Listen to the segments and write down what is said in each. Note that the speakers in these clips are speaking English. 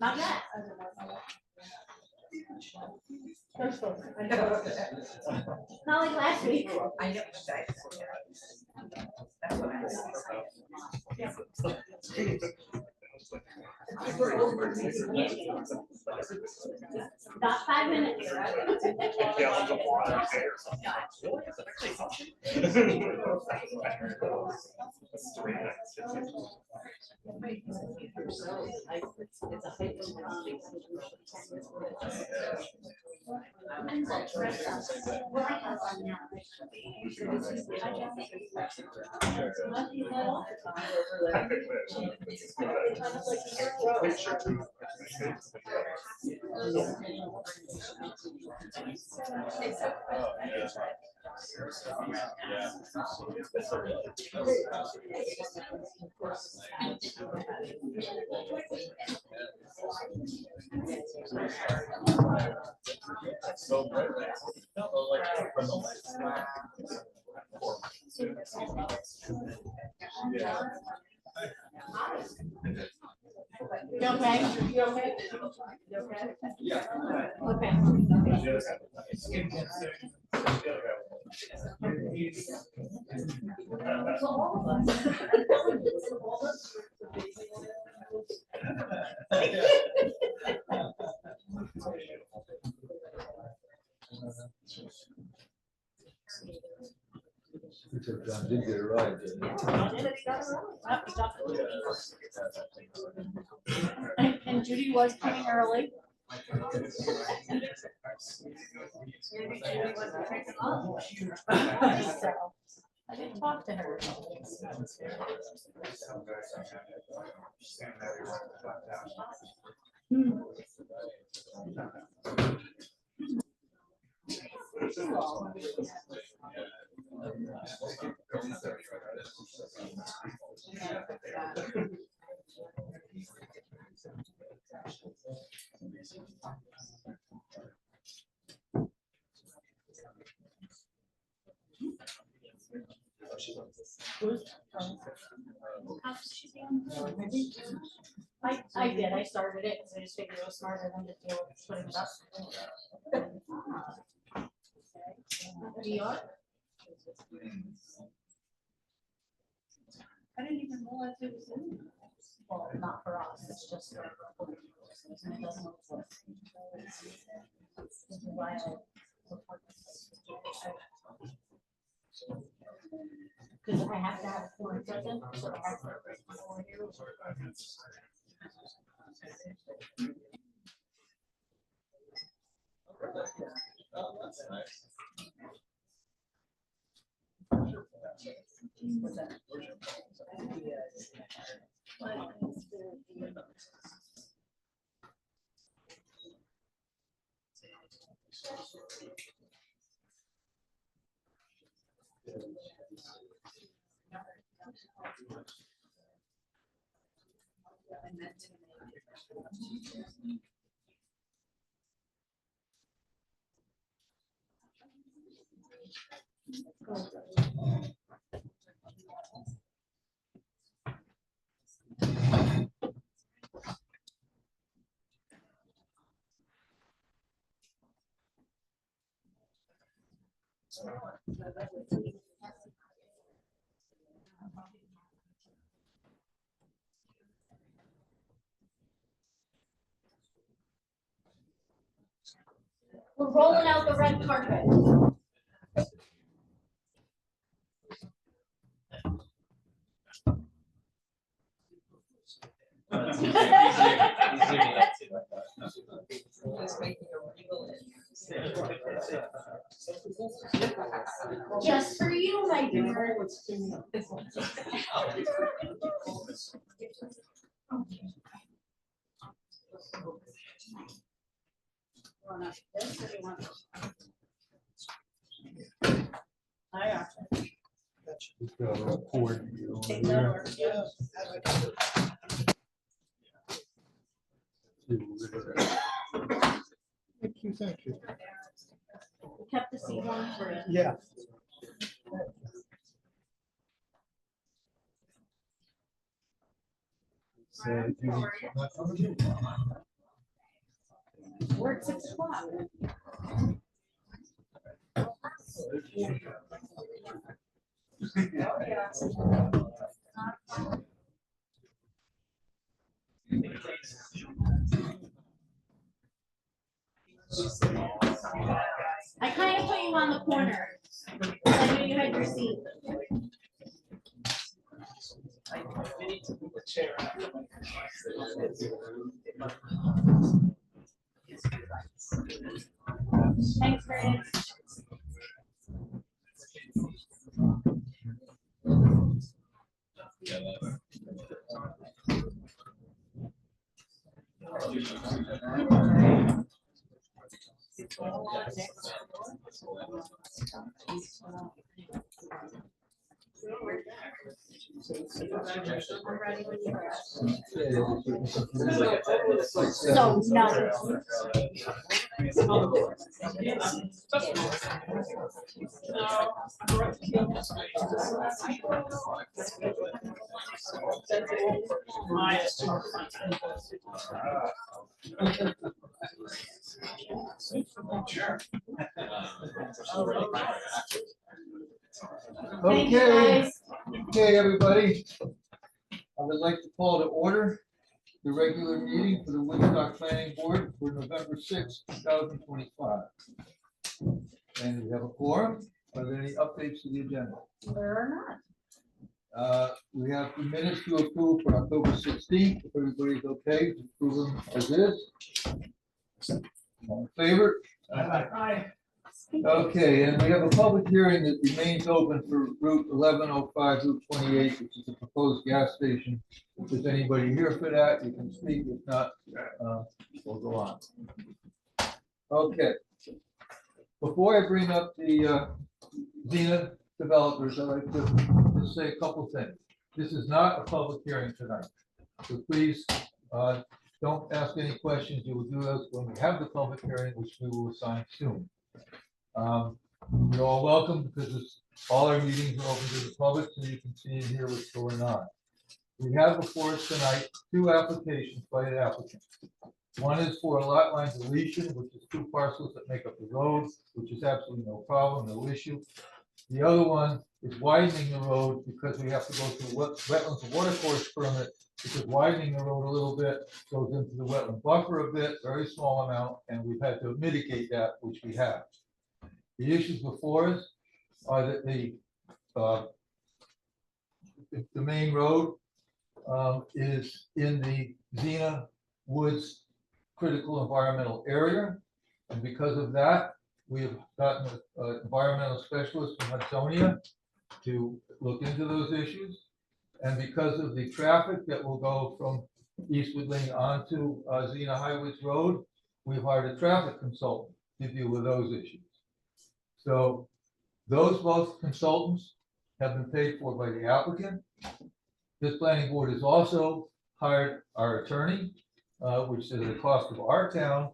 Not yet. I know. Not like last week. I know. That's what I About 5 minutes. You okay? You okay? You okay? Yeah. Okay. John did get it right. And Judy was coming early. So, I didn't talk to her. I did. I started it because I just figured it was smarter than to deal with putting it up. Do you want? I didn't even realize it was in there. Well, not for us. It's just. This is why I report this. Because I have to have a foreign present, so I have to. We're rolling out the red carpet. Just for you, my dear. Thank you, thank you. We kept the seat warm for you. Yeah. We're at 6 o'clock. I kind of put you on the corner. I knew you had your seat. Thanks, Curtis. So, no. Thank you, guys. Okay, everybody. I would like to call to order the regular meeting for the Woodstock Planning Board for November 6, 2025. And we have a quorum. Are there any updates to the agenda? There are not. We have the minutes to approve for October 16th. If everybody's okay, approve them as is. All in favor? Aye. Okay, and we have a public hearing that remains open for Route 1105, Route 28, which is a proposed gas station. If there's anybody here for that, you can speak. If not, we'll go on. Okay. Before I bring up the Xena developers, I'd like to just say a couple things. This is not a public hearing tonight, so please don't ask any questions. You will do those when we have the public hearing, which we will assign soon. You're all welcome because all our meetings are open to the public, so you can see and hear what's going on. We have before us tonight 2 applications by the applicant. One is for a lot line deletion, which is 2 parcels that make up the road, which is absolutely no problem, no issue. The other one is widening the road because we have to go through wetlands and watercourse permit, because widening the road a little bit goes into the wetland buffer a bit, very small amount, and we've had to mitigate that, which we have. The issues before us are that the main road is in the Xena Woods critical environmental area, and because of that, we have gotten an environmental specialist from Hudsonia to look into those issues. And because of the traffic that will go from Eastwood Lane onto Xena Highwoods Road, we've hired a traffic consultant. to deal with those issues. So those both consultants have been paid for by the applicant. This planning board has also hired our attorney, which is the cost of our town,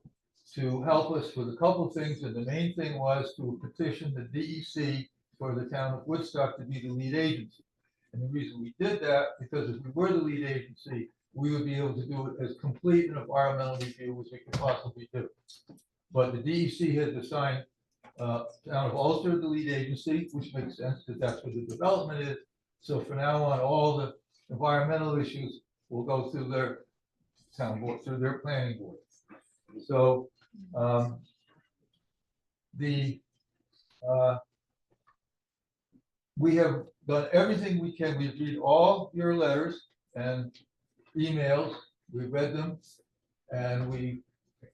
to help us with a couple of things, and the main thing was to petition the DEC for the town of Woodstock to be the lead agency. And the reason we did that, because if we were the lead agency, we would be able to do it as complete an environmental review as we could possibly do. But the DEC has assigned town of Ulster the lead agency, which makes sense because that's where the development is. So from now on, all the environmental issues will go through their town board, through their planning board. So we have done everything we can. We've read all your letters and emails. We've read them and we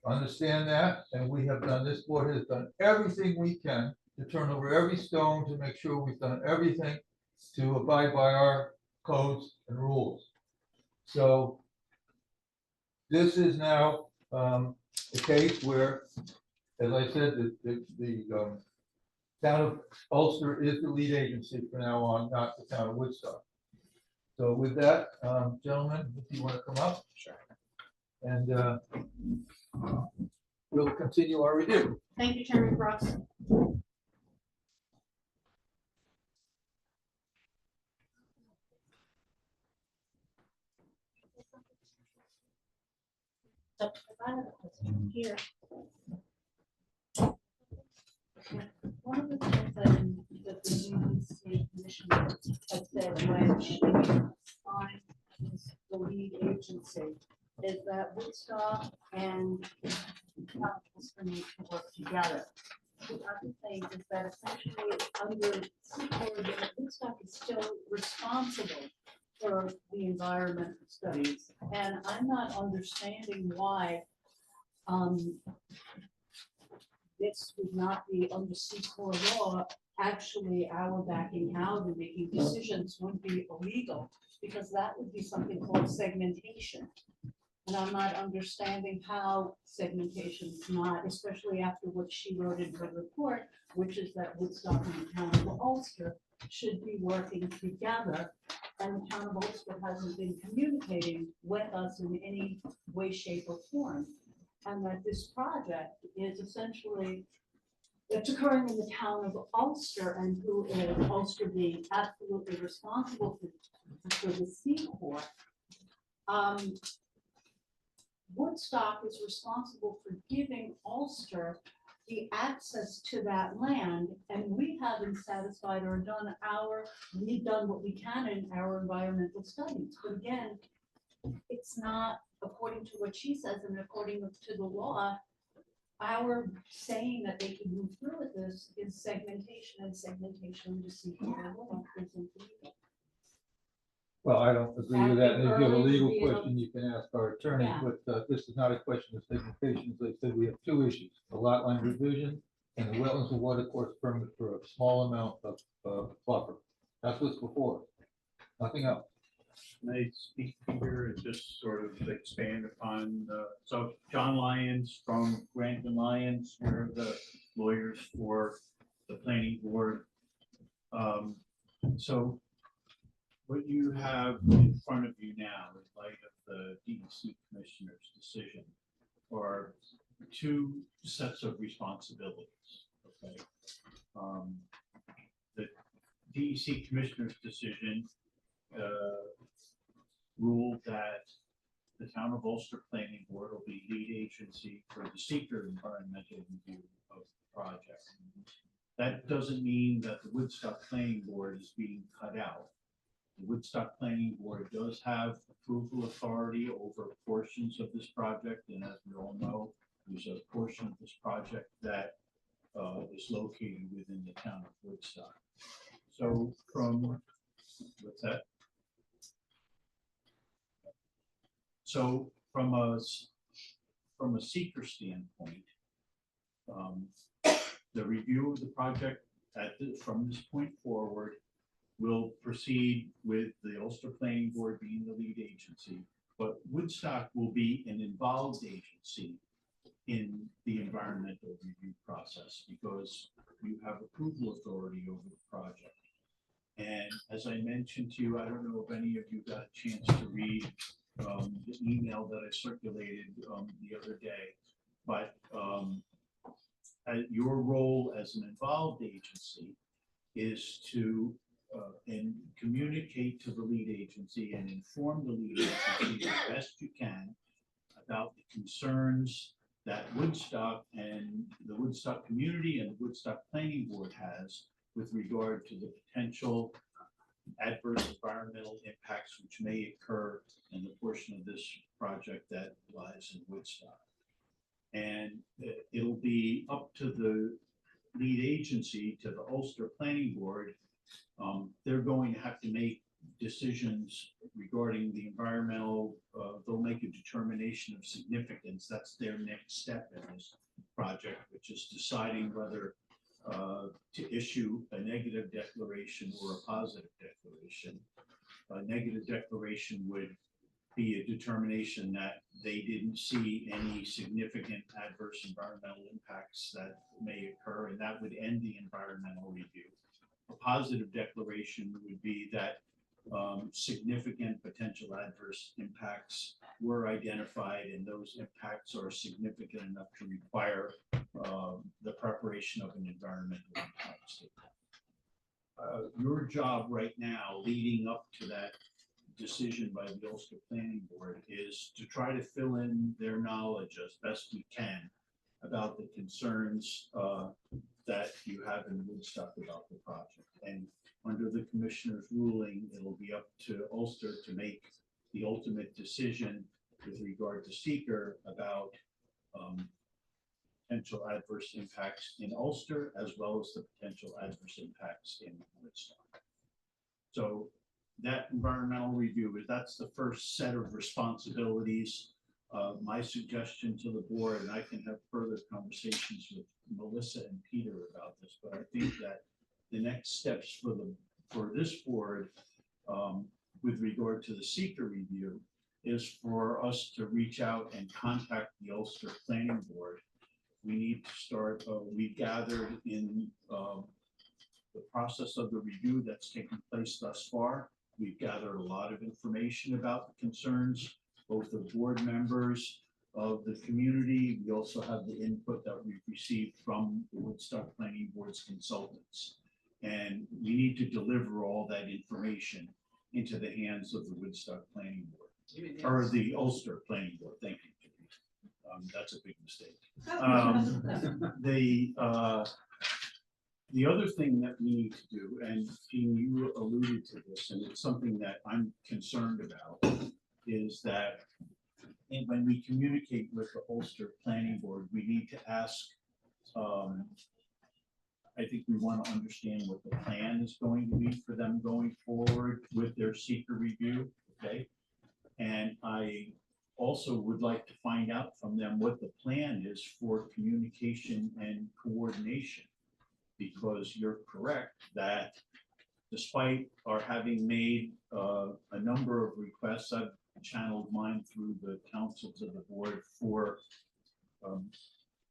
understand that. And we have done, this board has done everything we can to turn over every stone to make sure we've done everything to abide by our codes and rules. So this is now a case where, as I said, the town of Ulster is the lead agency from now on, not the town of Woodstock. So with that, gentlemen, if you want to come up. Sure. And we'll continue our review. Thank you, Chairman Brooks. Here. One of the things that the Union State Commission has said when she signed the lead agency is that Woodstock and Worcester need to work together. The other thing is that essentially under Secord, Woodstock is still responsible for the environmental studies, and I'm not understanding why this would not be under Secord law. Actually, our backing out and making decisions would be illegal, because that would be something called segmentation. And I'm not understanding how segmentation is not, especially after what she wrote in her report, which is that Woodstock and the town of Ulster should be working together. And the town of Ulster hasn't been communicating with us in any way, shape, or form. And that this project is essentially, it's occurring in the town of Ulster, and who is Ulster being absolutely responsible for the Secord. Woodstock is responsible for giving Ulster the access to that land, and we haven't satisfied or we've done what we can in our environmental studies. But again, it's not according to what she says, and according to the law, our saying that they can move through with this is segmentation, and segmentation to see law isn't legal. Well, I don't agree with that. And if you have a legal Early question, you can ask our attorney, Yeah. but this is not a question of segmentation. As I said, we have two issues, the lot line revision and the wetlands and water course permit for a small amount of buffer. That's what's before us. Nothing else. Can I speak here and just sort of expand upon, so John Lyons from Grant and Lyons, we're the lawyers for the planning board. So what you have in front of you now, in light of the DEC commissioner's decision, are two sets of responsibilities. Okay, the DEC commissioner's decision ruled that the town of Ulster Planning Board will be lead agency for the seeker environmental review of the project. That doesn't mean that the Woodstock Planning Board is being cut out. The Woodstock Planning Board does have approval authority over portions of this project, and as we all know, there's a portion of this project that is located within the town of Woodstock. So from, what's that? So from a seeker standpoint, the review of the project from this point forward will proceed with the Ulster Planning Board being the lead agency, but Woodstock will be an involved agency in the environmental review process because you have approval authority over the project. And as I mentioned to you, I don't know if any of you got a chance to read the email that I circulated the other day, but your role as an involved agency is to and communicate to the lead agency and inform the lead agency as best you can about the concerns that Woodstock and the Woodstock community and the Woodstock Planning Board has with regard to the potential adverse environmental impacts which may occur in the portion of this project that lies in Woodstock. And it'll be up to the lead agency, to the Ulster Planning Board. They're going to have to make decisions regarding the environmental, they'll make a determination of significance. That's their next step in this project, which is deciding whether to issue a negative declaration or a positive declaration. A negative declaration would be a determination that they didn't see any significant adverse environmental impacts that may occur, and that would end the environmental review. A positive declaration would be that significant potential adverse impacts were identified, and those impacts are significant enough to require the preparation of an environmental impact statement. Your job right now, leading up to that decision by the Ulster Planning Board, is to try to fill in their knowledge as best we can about the concerns that you have in Woodstock about the project. And under the commissioner's ruling, it'll be up to Ulster to make the ultimate decision with regard to seeker about potential adverse impacts in Ulster, as well as the potential adverse impacts in Woodstock. So that environmental review, that's the first set of responsibilities. My suggestion to the board, and I can have further conversations with Melissa and Peter about this, but I think that the next steps for this board with regard to the seeker review is for us to reach out and contact the Ulster Planning Board. We need to start, we gathered in the process of the review that's taken place thus far. We've gathered a lot of information about the concerns, both of board members, of the community. We also have the input that we've received from the Woodstock Planning Board's consultants. And we need to deliver all that information into the hands of the Woodstock Planning Board, or the Ulster Planning Board. Thank you. That's a big mistake. The other thing that we need to do, and Gene, you alluded to this, and it's something that I'm concerned about, is that when we communicate with the Ulster Planning Board, we need to ask, I think we want to understand what the plan is going to be for them going forward with their seeker review, okay? And I also would like to find out from them what the plan is for communication and coordination, because you're correct that despite our having made a number of requests, I've channeled mine through the council to the board for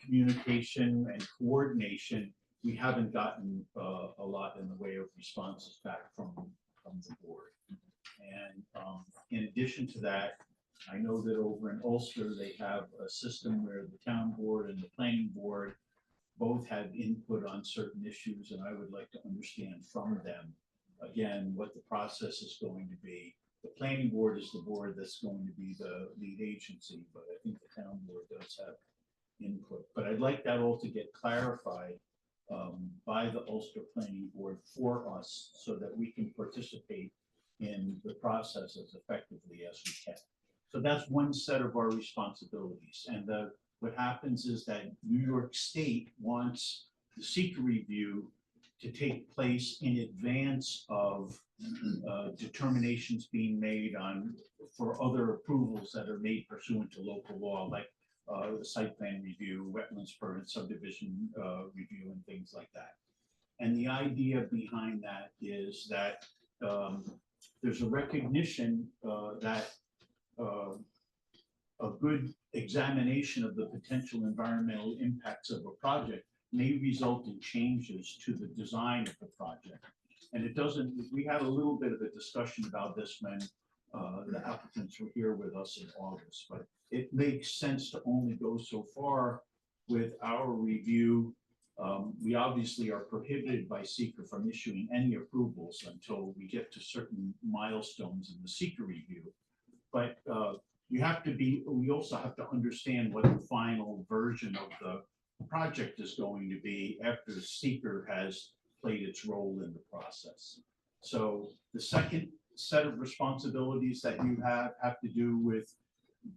communication and coordination. We haven't gotten a lot in the way of responses back from the board. And in addition to that, I know that over in Ulster, they have a system where the town board and the planning board both have input on certain issues, and I would like to understand from them, again, what the process is going to be. The planning board is the board that's going to be the lead agency, but I think the town board does have input. But I'd like that all to get clarified by the Ulster Planning Board for us, so that we can participate in the process as effectively as we can. So that's one set of our responsibilities. And what happens is that New York State wants the seeker review to take place in advance of determinations being made for other approvals that are made pursuant to local law, like the site plan review, wetlands permit, subdivision review, and things like that. And the idea behind that is that there's a recognition that of good examination of the potential environmental impacts of a project may result in changes to the design of the project. And it doesn't, we had a little bit of a discussion about this when the applicants were here with us in August, but it makes sense to only go so far with our review. We obviously are prohibited by seeker from issuing any approvals until we get to certain milestones in the seeker review. But you have to be, we also have to understand what the final version of the project is going to be after the seeker has played its role in the process. So the second set of responsibilities that you have to do with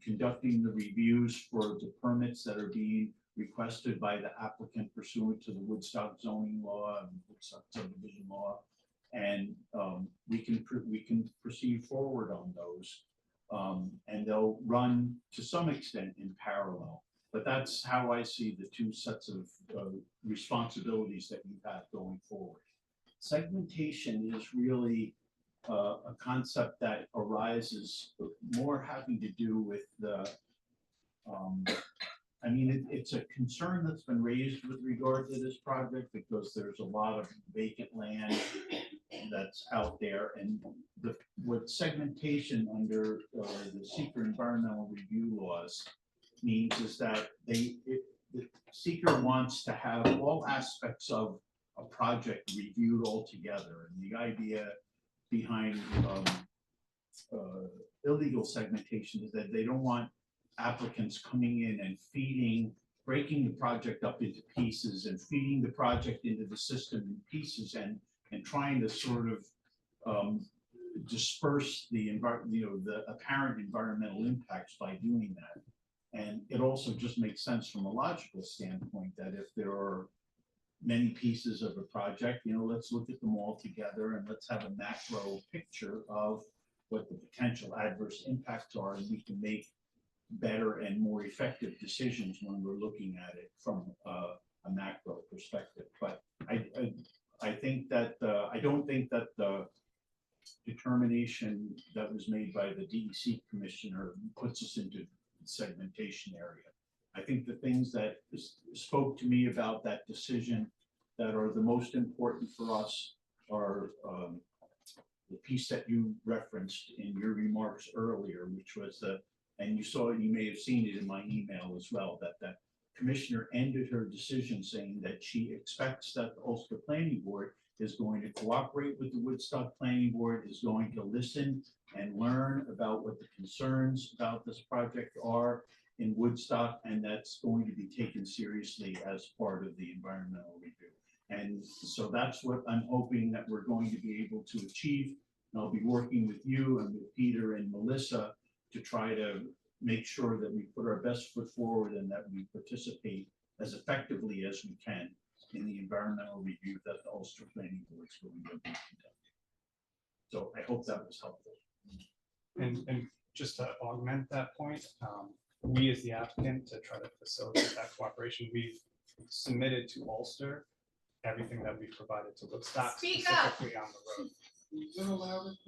conducting the reviews for the permits that are being requested by the applicant pursuant to the Woodstock zoning law and Woodstock subdivision law. And we can proceed forward on those. And they'll run to some extent in parallel. But that's how I see the two sets of responsibilities that you have going forward. Segmentation is really a concept that arises more having to do with the, I mean, it's a concern that's been raised with regard to this project because there's a lot of vacant land that's out there, and what segmentation under the seeker environmental review laws means is that the seeker wants to have all aspects of a project reviewed all together, and the idea behind illegal segmentation is that they don't want applicants coming in and breaking the project up into pieces and feeding the project into the system in pieces and trying to sort of disperse the apparent environmental impacts by doing that. And it also just makes sense from a logical standpoint that if there are many pieces of a project, let's look at them all together and let's have a macro picture of what the potential adverse impacts are, and we can make better and more effective decisions when we're looking at it from a macro perspective. But I think that I don't think that the determination that was made by the DEC commissioner puts us into the segmentation area. I think the things that spoke to me about that decision that are the most important for us are the piece that you referenced in your remarks earlier, which was and you may have seen it in my email as well, that commissioner ended her decision saying that she expects that the Ulster Planning Board is going to cooperate with the Woodstock Planning Board, is going to listen and learn about what the concerns about this project are in Woodstock, and that's going to be taken seriously as part of the environmental review. And so that's what I'm hoping that we're going to be able to achieve. And I'll be working with you and with Peter and Melissa to try to make sure that we put our best foot forward and that we participate as effectively as we can in the environmental review that the Ulster Planning Board is going to be conducting. So I hope that was helpful. And just to augment that point, we as the applicant to try to facilitate that cooperation, we've submitted to Ulster everything that we've provided to Woodstock specifically on the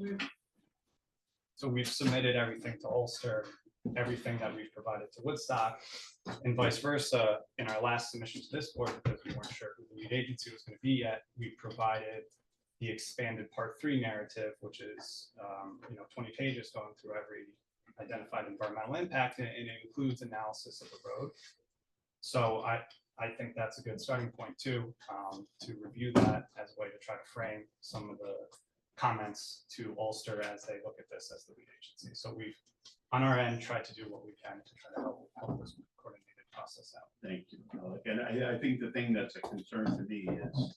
road. So we've submitted everything to Ulster, everything that we've provided to Woodstock, and vice versa. In our last submission to this board, because we weren't sure who the lead agency was going to be yet, we provided the expanded Part 3 narrative, which is 20 pages going through every identified environmental impact, and it includes analysis of the road. So I think that's a good starting point too, to review that as a way to try to frame some of the comments to Ulster as they look at this as the lead agency. So we've, on our end, tried to do what we can to try to help this coordinated process out. Thank you. And I think the thing that's a concern to me is,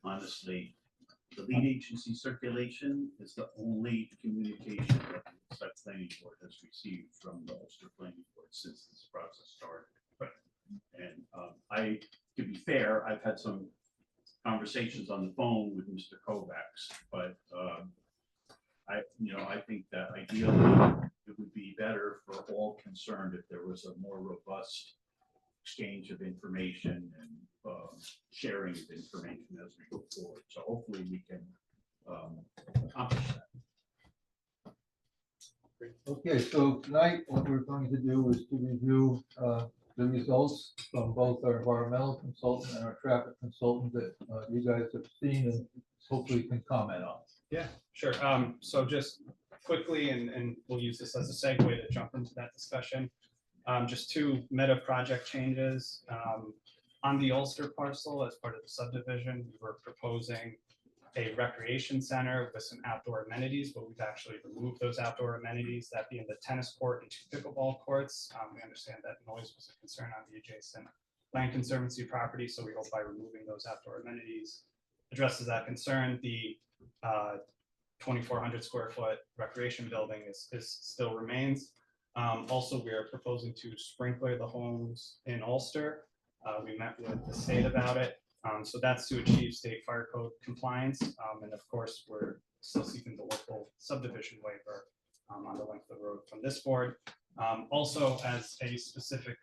honestly, the lead agency circulation is the only communication that the Woodstock Planning Board has received from the Ulster Planning Board since this process started. And to be fair, I've had some conversations on the phone with Mr. Kovacs, but I think that ideally it would be better for all concerned if there was a more robust exchange of information and sharing of information as we go forward. So hopefully we can accomplish that. Okay, so tonight, what we're going to do is to review the results from both our environmental consultant and our traffic consultant that you guys have seen and hopefully can comment on. Yeah, sure. So just quickly, and we'll use this as a segue to jump into that discussion. Just two meta project changes. On the Ulster parcel, as part of the subdivision, we were proposing a recreation center with some outdoor amenities, but we've actually removed those outdoor amenities, that being the tennis court and 2 pickleball courts. We understand that noise was a concern on the adjacent land conservancy property, so we hope by removing those outdoor amenities addresses that concern. The 2,400 square foot recreation building is still remains. Also, we are proposing to sprinkler the homes in Ulster. We met with the state about it. So that's to achieve state fire code compliance. And of course, we're still seeking the local subdivision waiver on the length of the road from this board. Also, as a specific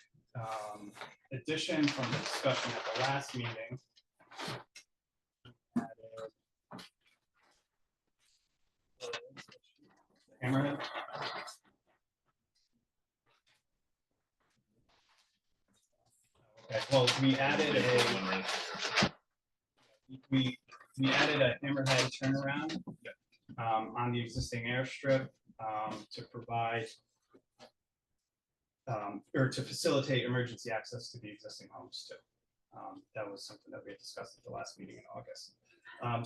addition from the discussion at the last meeting, Hammerhead. Okay, well, we added a hammerhead turnaround on the existing airstrip to provide or to facilitate emergency access to the existing homes too. That was something that we had discussed at the last meeting in August.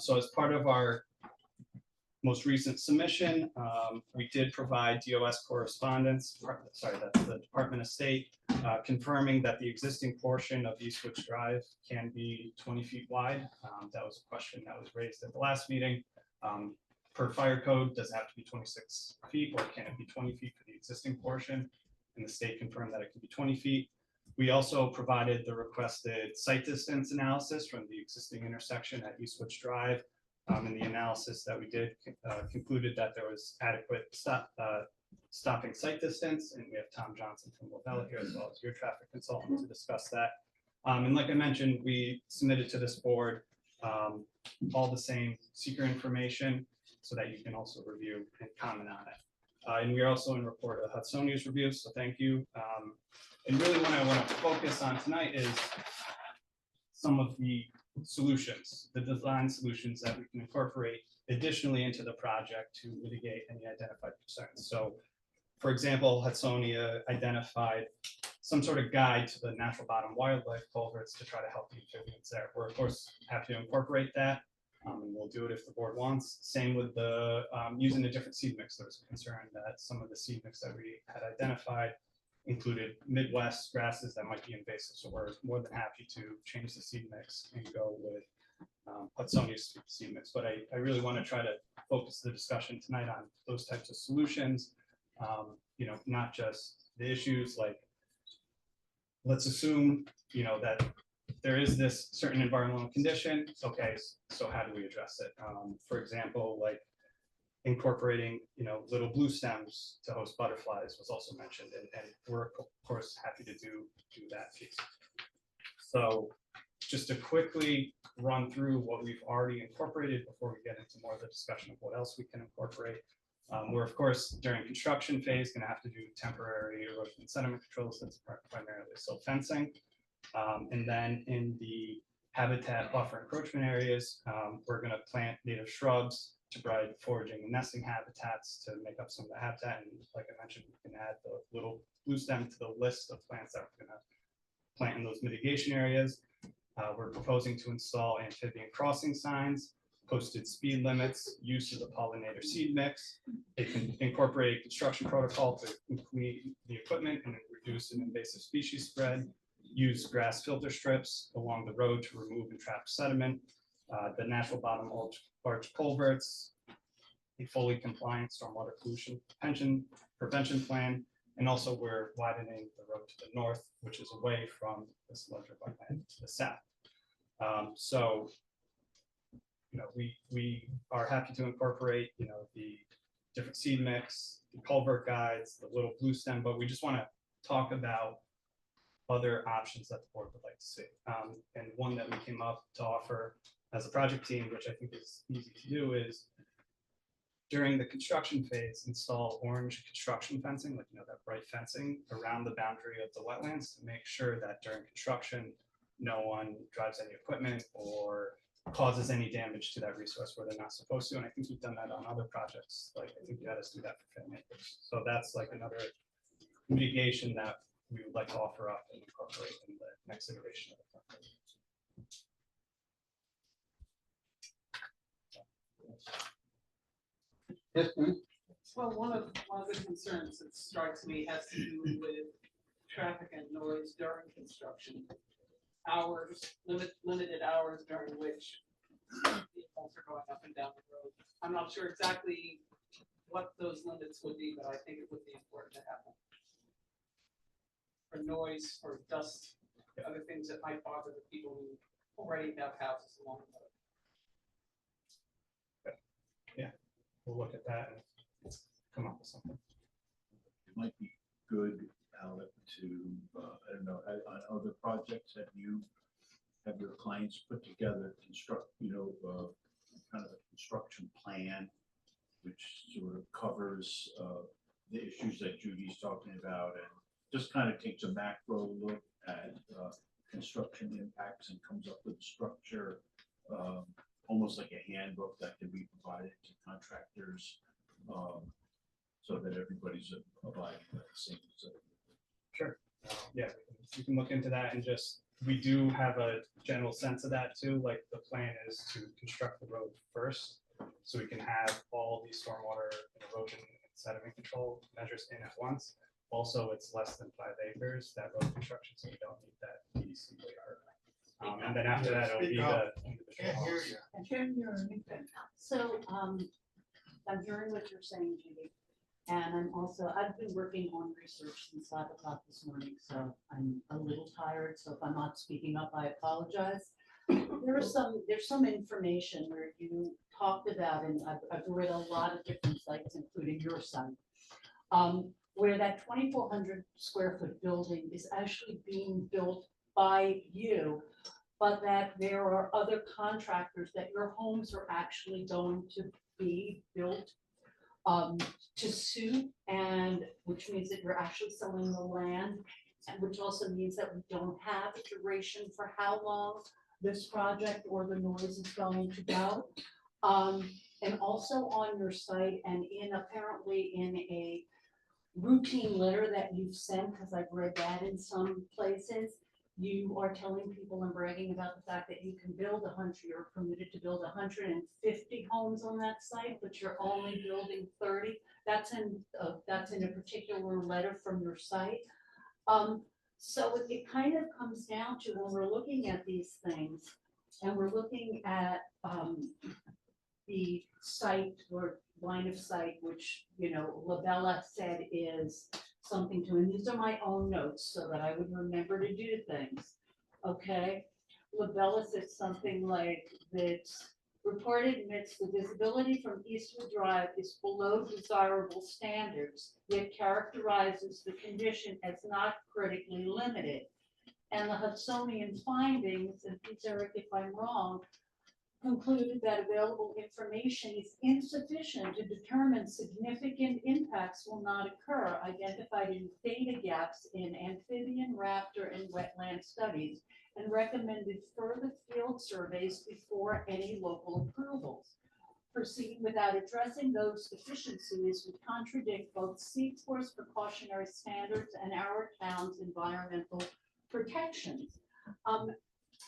So as part of our most recent submission, we did provide DOS correspondence, sorry, that's the Department of State, confirming that the existing portion of East Woods Drive can be 20 feet wide. That was a question that was raised at the last meeting. Per fire code, does it have to be 26 feet or can it be 20 feet for the existing portion? And the state confirmed that it can be 20 feet. We also provided the requested site distance analysis from the existing intersection at East Woods Drive. In the analysis that we did, concluded that there was adequate stopping site distance, and we have Tom Johnson from Lavella here as well as your traffic consultant to discuss that. And like I mentioned, we submitted to this board all the same seeker information so that you can also review and comment on it. And we are also in report of Hudsonia's review, so thank you. And really what I want to focus on tonight is some of the solutions, the design solutions that we can incorporate additionally into the project to mitigate any identified concerns. So, for example, Hudsonia identified some sort of guide to the natural bottom wildlife culverts to try to help the amphibians there. We're of course happy to incorporate that, and we'll do it if the board wants. Same with the using a different seed mix. There was a concern that some of the seed mix that we had identified included Midwest grasses that might be invasive. So we're more than happy to change the seed mix and go with Hudsonia's seed mix. But I really want to try to focus the discussion tonight on those types of solutions, you know, not just the issues like, let's assume, you know, that there is this certain environmental condition. Okay, so how do we address it? For example, like incorporating, you know, little blue stems to host butterflies was also mentioned, and we're of course happy to do that piece. So just to quickly run through what we've already incorporated before we get into more of the discussion of what else we can incorporate. We're of course during construction phase going to have to do temporary erosion and sediment controls. That's primarily silt fencing, and then in the habitat buffer encroachment areas, we're going to plant native shrubs to provide foraging and nesting habitats to make up some of the habitat. And like I mentioned, we can add the little blue stem to the list of plants that we're going to plant in those mitigation areas. We're proposing to install amphibian crossing signs, posted speed limits, use of the pollinator seed mix. It can incorporate a construction protocol to complete the equipment and reduce an invasive species spread, use grass filter strips along the road to remove entrapped sediment, the natural bottom arch culverts, a fully compliant stormwater pollution prevention plan, and also we're widening the road to the north, which is away from this larger wetland to the south. So, you know, we are happy to incorporate, you know, the different seed mix, the culvert guides, the little blue stem, but we just want to talk about other options that the board would like to see. And one that we came up to offer as a project team, which I think is easy to do, is during the construction phase, install orange construction fencing, like, that bright fencing around the boundary of the wetlands to make sure that during construction, no one drives any equipment or causes any damage to that resource where they're not supposed to. And I think we've done that on other projects. Like, I think you had us do that for filmmakers. So that's like another mitigation that we would like to offer up and incorporate in the next iteration of the project. Yes, please. Well, one of the concerns that strikes me has to do with traffic and noise during construction. Hours, limited hours during which vehicles are going up and down the road. I'm not sure exactly what those limits would be, but I think it would be important to have them. For noise, for dust, other things that might bother the people who already have houses along the road. We'll look at that and come up with something. It might be good, Alec, to, I don't know, on other projects, have your clients put together kind of a construction plan, which sort of covers the issues that Judy's talking about, and just kind of takes a macro look at construction impacts and comes up with a structure, almost like a handbook that can be provided to contractors, so that everybody's abiding by the same. Sure. Yeah, we can look into that, and just, we do have a general sense of that too. Like, the plan is to construct the road first, so we can have all these stormwater and erosion and sediment control measures in at once. Also, it's less than 5 acres, that road construction, so we don't need that PDC waiver. And then after that, it'll be the individual homes. I can't hear anything. So, I'm hearing what you're saying, Judy. And I've been working on research since 5 o'clock this morning, so I'm a little tired. So if I'm not speaking up, I apologize. There's some information where you talked about, and I've read a lot of different sites, including your site, where that 2,400 square foot building is actually being built by you, but that there are other contractors that your homes are actually going to be built to suit, and which means that you're actually selling the land, and which also means that we don't have a duration for how long this project or the noise is going to go. And also on your site, and apparently in a routine letter that you've sent, because I've read that in some places, you are telling people and bragging about the fact that you can build 100, you're permitted to build 150 homes on that site, but you're only building 30. That's in a particular letter from your site. So it kind of comes down to, when we're looking at these things, and we're looking at the site or line of sight, which, Labella said is something to, and these are my own notes so that I would remember to do things. Okay. Labella said something like that reported admits the visibility from Eastwood Drive is below desirable standards, yet characterizes the condition as not critically limited. And the Hudsonian findings, and please, Eric, if I'm wrong, concluded that available information is insufficient to determine significant impacts will not occur, identified in data gaps in amphibian, raptor, and wetland studies, and recommended further field surveys before any local approvals. Proceeding without addressing those deficiencies would contradict both Seaport's precautionary standards and our town's environmental protections.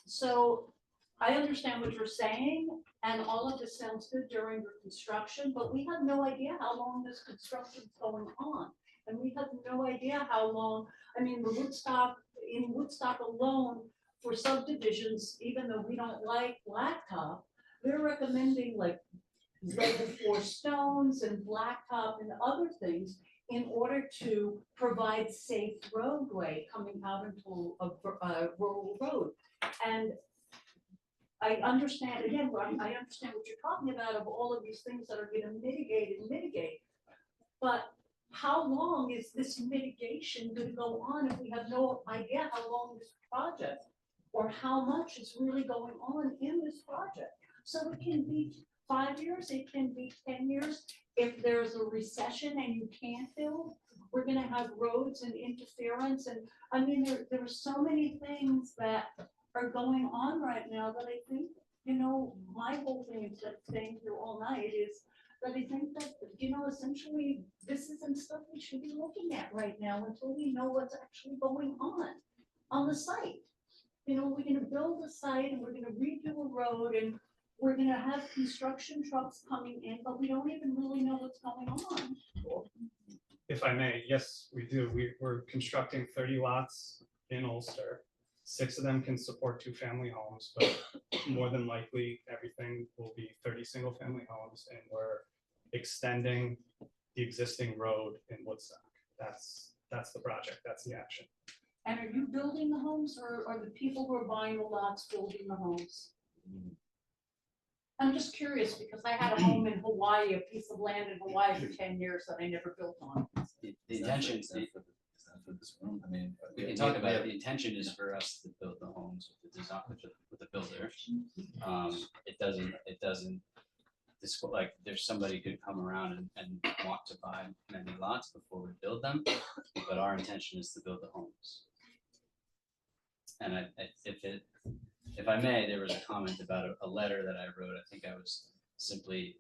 So I understand what you're saying, and all of this sounds good during the construction, but we have no idea how long this construction is going on. And we have no idea how long, in Woodstock alone, for subdivisions, even though we don't like blacktop, they're recommending like level 4 stones and blacktop and other things in order to provide safe roadway coming out into a rural road. And I understand, again, I understand what you're talking about, of all of these things that are going to mitigate. But how long is this mitigation going to go on if we have no idea how long this project or how much is really going on in this project? So it can be 5 years, it can be 10 years. If there's a recession and you can't build, we're gonna have roads and interference, and, I mean, there are so many things that are going on right now that I think, you know, my whole thing instead of staying here all night is that I think that, you know, essentially, this isn't stuff we should be looking at right now until we know what's actually going on the site. You know, we're gonna build a site and we're gonna redo a road and we're gonna have construction trucks coming in, but we don't even really know what's going on. If I may, yes, we do. We're constructing 30 lots in Ulster. 6 of them can support 2-family homes, but more than likely, everything will be 30 single-family homes, and we're extending the existing road in Woodstock. That's the project, that's the action. And are you building the homes or are the people who are buying the lots building the homes? I'm just curious because I had a home in Hawaii, a piece of land in Hawaii for 10 years that I never built on. The intention, For this room, I mean. we can talk about it, the intention is for us to build the homes with the design, with the builder. It doesn't, this, like, there's somebody could come around and want to buy many lots before we build them, but our intention is to build the homes. And if I may, there was a comment about a letter that I wrote. I think I was simply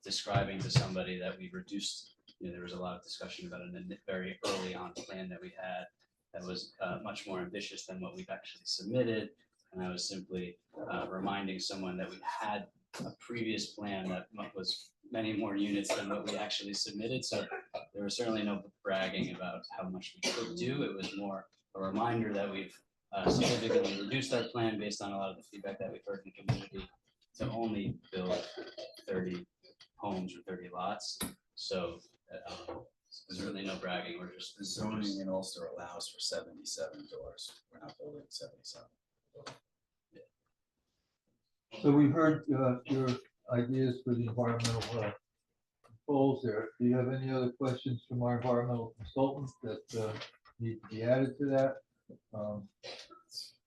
describing to somebody that we reduced, you know, there was a lot of discussion about it in a very early on plan that we had that was much more ambitious than what we've actually submitted. And I was simply reminding someone that we had a previous plan that was many more units than what we actually submitted. So there was certainly no bragging about how much we could do. It was more a reminder that we've significantly reduced our plan based on a lot of the feedback that we've heard in the community to only build 30 homes or 30 lots. So there's really no bragging. We're just The zoning in Ulster allows for 77 doors. We're not building 77. So we've heard your ideas for the environmental controls there. Do you have any other questions from our environmental consultants that need to be added to that?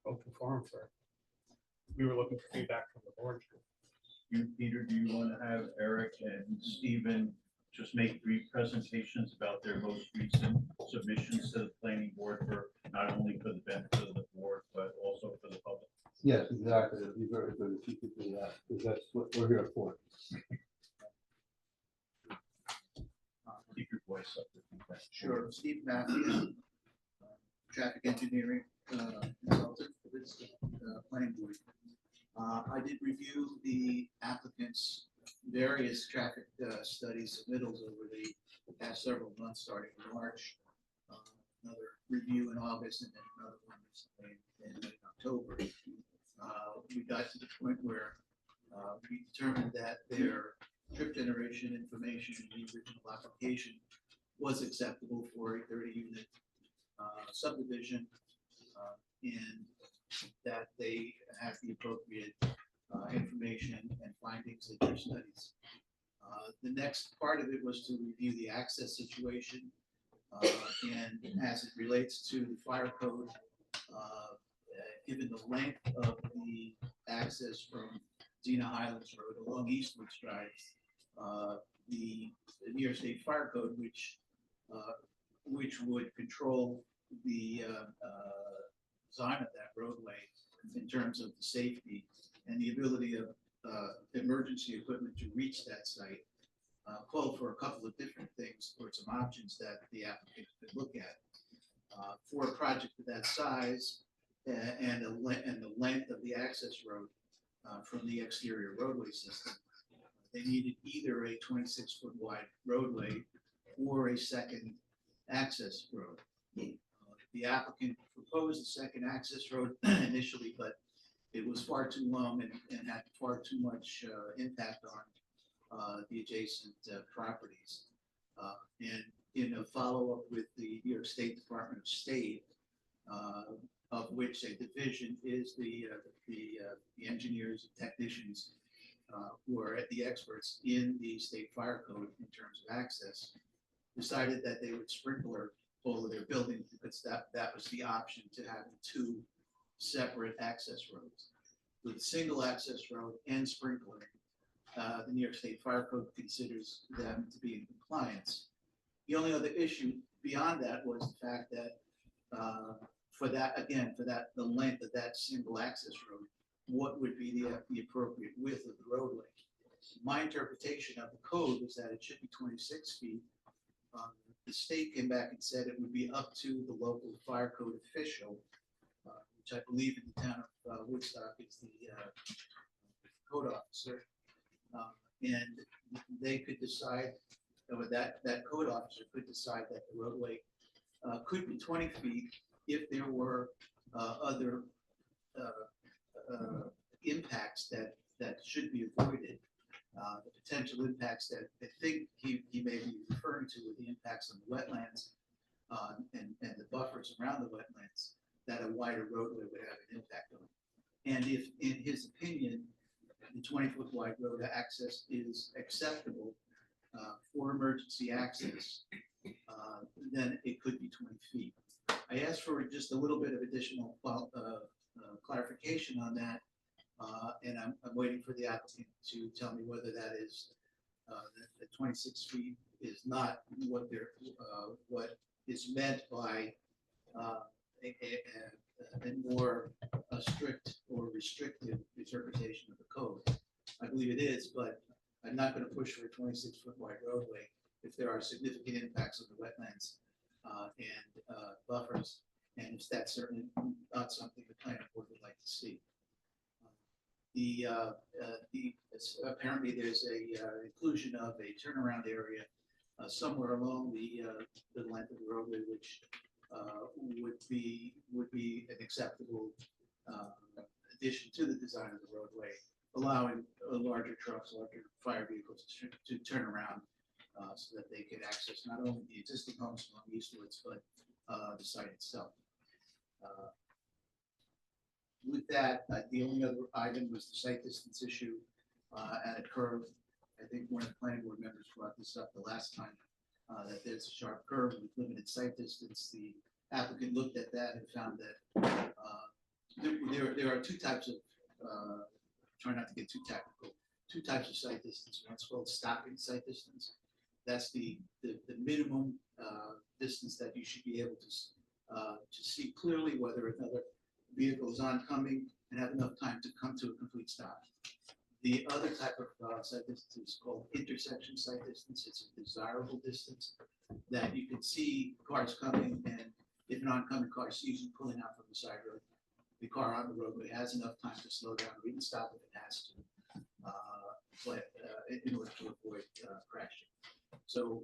Open forum for, we were looking for feedback from the board. Peter, do you want to have Eric and Stephen just make brief presentations about their most recent submissions to the planning board for not only for the benefit of the board, but also for the public? Yes, exactly. It'd be very good if you could do that, because that's what we're here for. Keep your voice up. Sure, Steve Matthews, traffic engineering consultant for this planning board. I did review the applicant's various traffic study submittals over the past several months, starting in March. Another review in August, and then another one recently in October. We got to the point where we determined that their trip generation information in the original application was acceptable for a 30-unit subdivision, and that they have the appropriate information and findings in their studies. The next part of it was to review the access situation, and as it relates to the fire code, given the length of the access from Xena Highlands Road along Eastwoods Drive, the New York State Fire Code, which would control the design of that roadway in terms of the safety and the ability of emergency equipment to reach that site, called for a couple of different things or some options that the applicant could look at. For a project of that size and the length of the access road from the exterior roadway system, they needed either a 26-foot wide roadway or a second access road. The applicant proposed a second access road initially, but it was far too long and had far too much impact on the adjacent properties. And in a follow-up with the New York State Department of State, of which a division is the engineers and technicians who are the experts in the state fire code in terms of access, decided that they would sprinkler all of their buildings because that was the option to have 2 separate access roads. With a single access road and sprinkling, the New York State Fire Code considers them to be in compliance. The only other issue beyond that was the fact that for that, again, for that, the length of that single access road, what would be the appropriate width of the roadway? My interpretation of the code was that it should be 26 feet. The state came back and said it would be up to the local fire code official, which I believe in the town of Woodstock is the code officer. And they could decide, or that code officer could decide that the roadway could be 20 feet if there were other impacts that should be avoided. The potential impacts that I think he may be referring to are the impacts on the wetlands and the buffers around the wetlands that a wider roadway would have an impact on. And if, in his opinion, the 20-foot wide road access is acceptable for emergency access, then it could be 20 feet. I asked for just a little bit of additional clarification on that, and I'm waiting for the applicant to tell me whether that is that 26 feet is not what they're what is meant by a more strict or restrictive interpretation of the code. I believe it is, but I'm not going to push for a 26-foot wide roadway if there are significant impacts on the wetlands and buffers, and if that's certainly not something the planning board would like to see. Apparently there's a inclusion of a turnaround area somewhere along the length of the roadway, which would be an acceptable addition to the design of the roadway, allowing larger trucks, larger fire vehicles to turn around so that they could access not only the existing homes along Eastwoods, but the site itself. With that, the only other item was the site distance issue at a curve. I think one of the planning board members brought this up the last time, that there's a sharp curve with limited site distance. The applicant looked at that and found that there are two types of, try not to get too technical, two types of site distance. One's called stopping site distance. That's the minimum distance that you should be able to see clearly whether another vehicle is oncoming and have enough time to come to a complete stop. The other type of site distance is called intersection site distance. It's a desirable distance that you can see cars coming, and if an oncoming car sees you pulling out from the side road, the car on the roadway has enough time to slow down or even stop if it has to, but in order to avoid crashing. So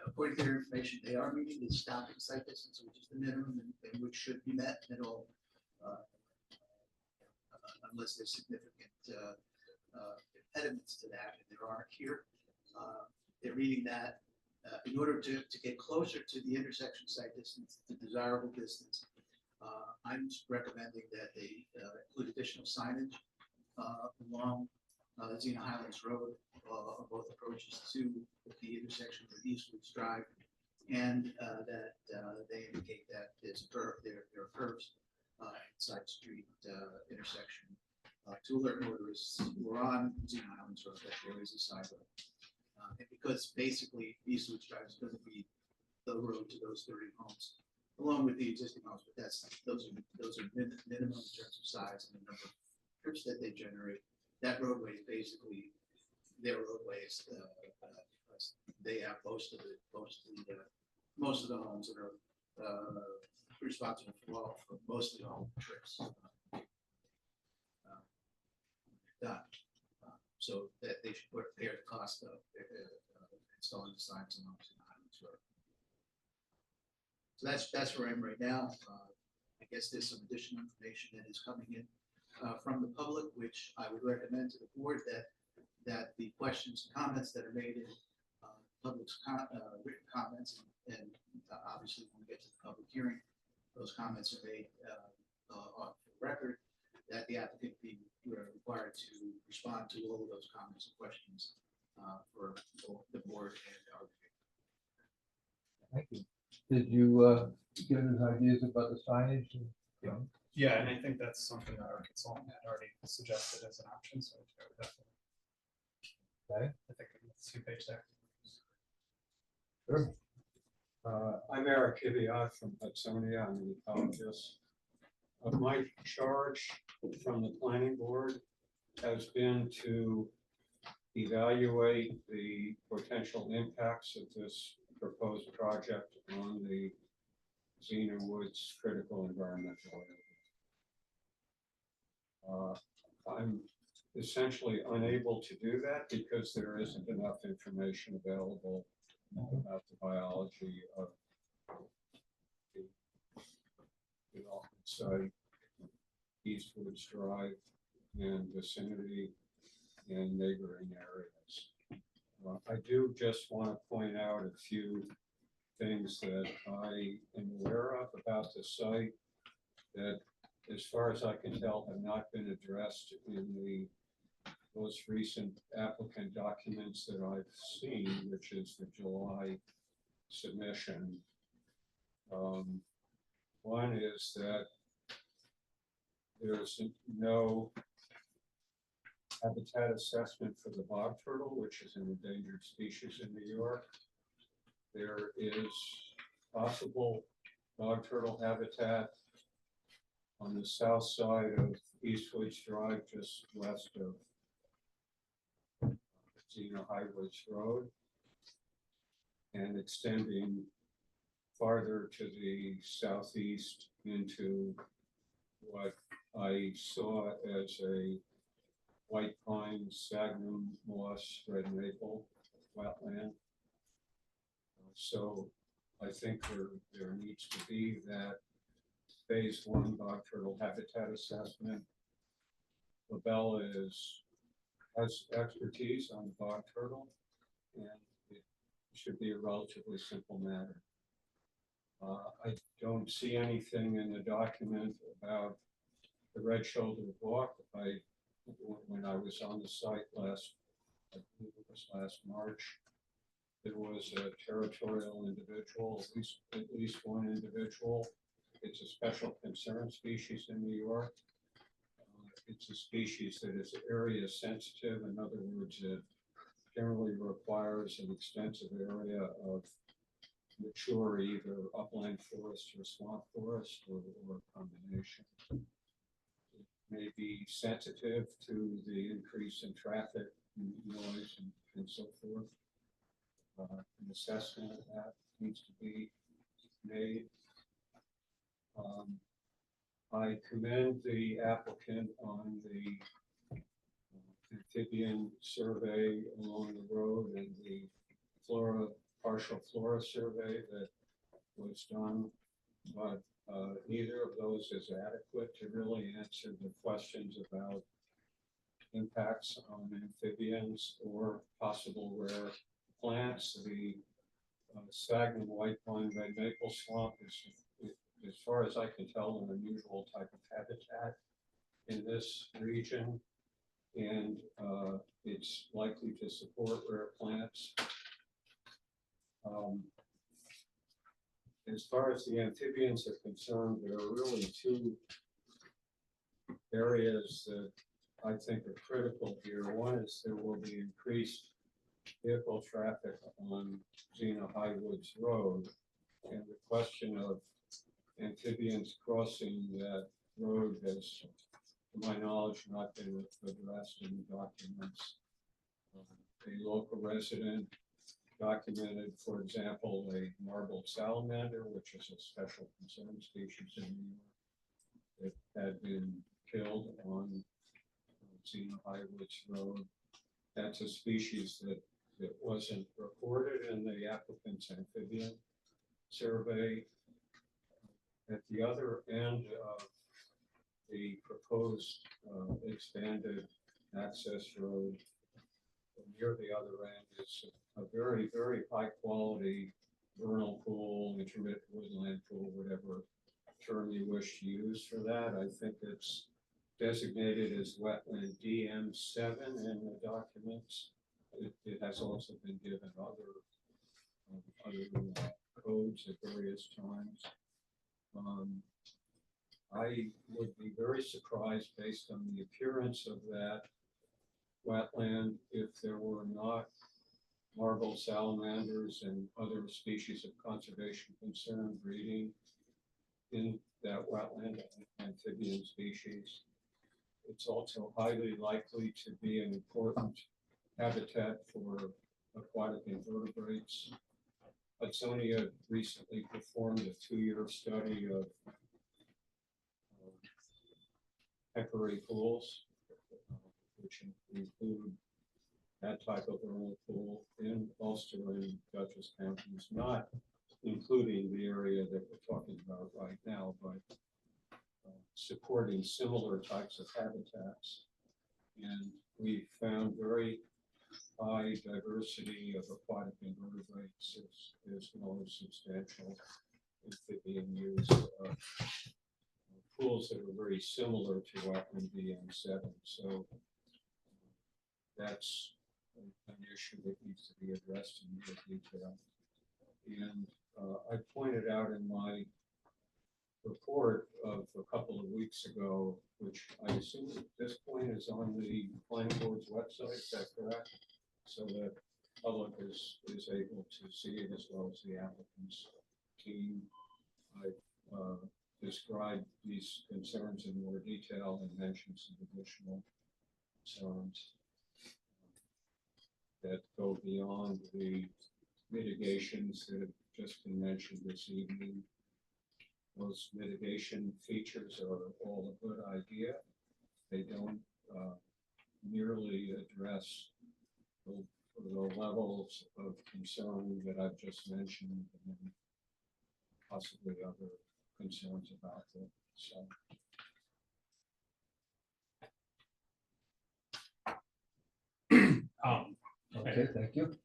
according to their information, they are meeting the stopping site distance, which is the minimum and which should be met at all, unless there's significant impediments to that, and there aren't here. They're reading that in order to get closer to the intersection site distance, the desirable distance. I'm recommending that they include additional signage along Xena Highlands Road on both approaches to the intersection of Eastwoods Drive, and that they indicate that there's a curve, there are curves inside street intersection to alert motorists who are on Xena Highlands Road that there is a side road. And because basically Eastwoods Drive is going to be the road to those 30 homes, along with the existing homes, but those are minimum in terms of size and the number of trips that they generate. That roadway is basically their roadways. They have most of the homes that are responsible for most of the home trips done. So that they should bear the cost of installing the signs along the Highlands Road. So that's where I am right now. I guess there's some additional information that is coming in from the public, which I would recommend to the board that the questions and comments that are made in public's written comments, and obviously when we get to the public hearing, those comments are made on the record, that the applicant be required to respond to all of those comments and questions for the board and our review. Thank you. Did you give us ideas about the signage? Yeah, and I think that's something that our consultant had already suggested as an option, so I would definitely Okay, I think it's 2 page there. sure. I'm Eric Kiviat from Hudsonia. I'm an ecologist. My charge from the planning board has been to evaluate the potential impacts of this proposed project on the Xena Woods critical environmental area. I'm essentially unable to do that because there isn't enough information available about the biology of the development site, East Woods Drive, and vicinity and neighboring areas. I do just want to point out a few things that I am aware of about the site that, as far as I can tell, have not been addressed in the most recent applicant documents that I've seen, which is the July submission. One is that there's no habitat assessment for the bog turtle, which is an endangered species in New York. There is possible bog turtle habitat on the south side of East Woods Drive, just west of Xena High Woods Road, and extending farther to the southeast into what I saw as a white pine, sphagnum moss, red maple wetland. So I think there needs to be that phase 1 bog turtle habitat assessment. LaBelle has expertise on bog turtle, and it should be a relatively simple matter. I don't see anything in the document about the red-shouldered hawk. When I was on the site last, I believe it was last March, there was a territorial individual, at least one individual. It's a special concern species in New York. It's a species that is area sensitive. In other words, it generally requires an extensive area of mature either upland forest or swamp forest or a combination. It may be sensitive to the increase in traffic, noise, and so forth. An assessment of that needs to be made. I commend the applicant on the amphibian survey along the road and the partial flora survey that was done, but neither of those is adequate to really answer the questions about impacts on amphibians or possible rare plants. The sphagnum white pine red maple swamp is, as far as I can tell, an unusual type of habitat in this region, and it's likely to support rare plants. As far as the amphibians are concerned, there are really two areas that I think are critical here. One is there will be increased vehicle traffic on Xena High Woods Road, and the question of amphibians crossing that road has, to my knowledge, not been addressed in the documents. A local resident documented, for example, a marbled salamander, which is a special concern species in New York, that had been killed on Xena High Woods Road. That's a species that wasn't recorded in the applicant's amphibian survey. At the other end of the proposed expanded access road, near the other end, is a very, very high quality vernal pool, intermittent woodland pool, whatever term you wish to use for that. I think it's designated as wetland DM7 in the documents. It has also been given other codes at various times. I would be very surprised, based on the appearance of that wetland if there were not marble salamanders and other species of conservation concern breeding in that wetland, amphibian species. It's also highly likely to be an important habitat for aquatic invertebrates. Hudsonia recently performed a 2-year study of peccary pools, which include that type of vernal pool in Ulster and Dutchess counties, not including the area that we're talking about right now, but supporting similar types of habitats. And we found very high diversity of aquatic invertebrates as well as substantial amphibian use of pools that are very similar to wetland BM7. So that's an issue that needs to be addressed in more detail. And I pointed out in my report of a couple of weeks ago, which I assume at this point is on the planning board's website, is that correct? So that public is able to see it as well as the applicant's team. I described these concerns in more detail and mentioned some additional concerns that go beyond the mitigations that have just been mentioned this evening. Those mitigation features are all a good idea. They don't merely address the levels of concern that I've just mentioned, and possibly other concerns about it. So. Okay, thank you.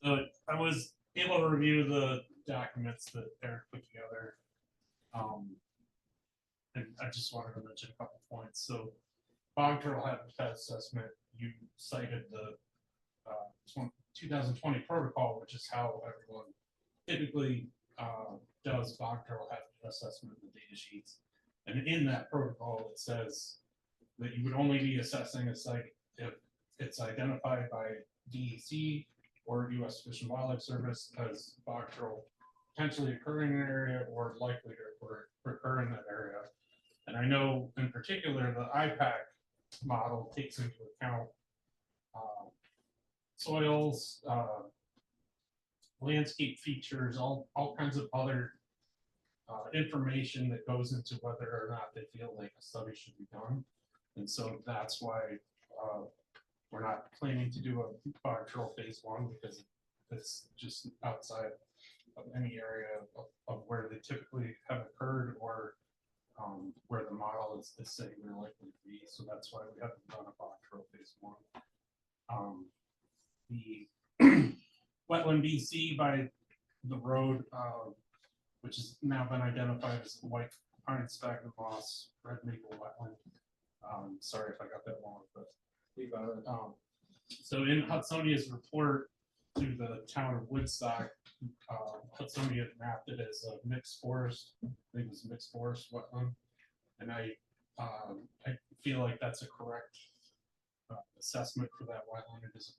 So I was able to review the documents that Eric put together. And I just wanted to mention a couple points. So bog turtle habitat assessment, you cited the 2020 protocol, which is how everyone typically does bog turtle habitat assessment in the data sheets. And in that protocol, it says that you would only be assessing a site if it's identified by DEC or U.S. Fish and Wildlife Service as bog turtle potentially occurring in an area or likely to occur in that area. And I know in particular the IPAC model takes into account soils, landscape features, all kinds of other information that goes into whether or not they feel like a study should be done. And so that's why we're not planning to do a bog turtle phase 1, because it's just outside of any area of where they typically have occurred or where the model is saying they're likely to be. So that's why we haven't done a bog turtle phase 1. The wetland BC by the road, which has now been identified as white pine sphagnum moss red maple wetland. Sorry if I got that wrong, but you got it. So in Hudsonia's report to the town of Woodstock, Hudsonia mapped it as a mixed forest. I think it was mixed forest wetland, and I feel like that's a correct assessment for that wetland. It is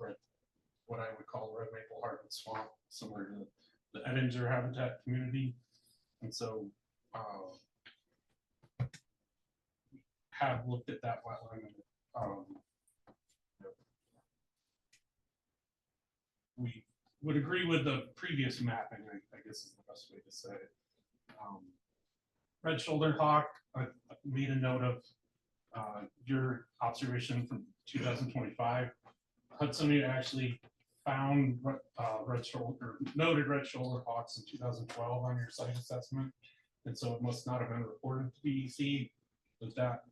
what I would call red maple hardwood swamp, similar to the Edinger habitat community, and so have looked at that wetland. We would agree with the previous mapping, I guess is the best way to say it. Red shouldered hawk, I made a note of your observation from 2025. Hudsonia actually found noted red shouldered hawks in 2012 on your site assessment, and so it must not have been reported to DEC that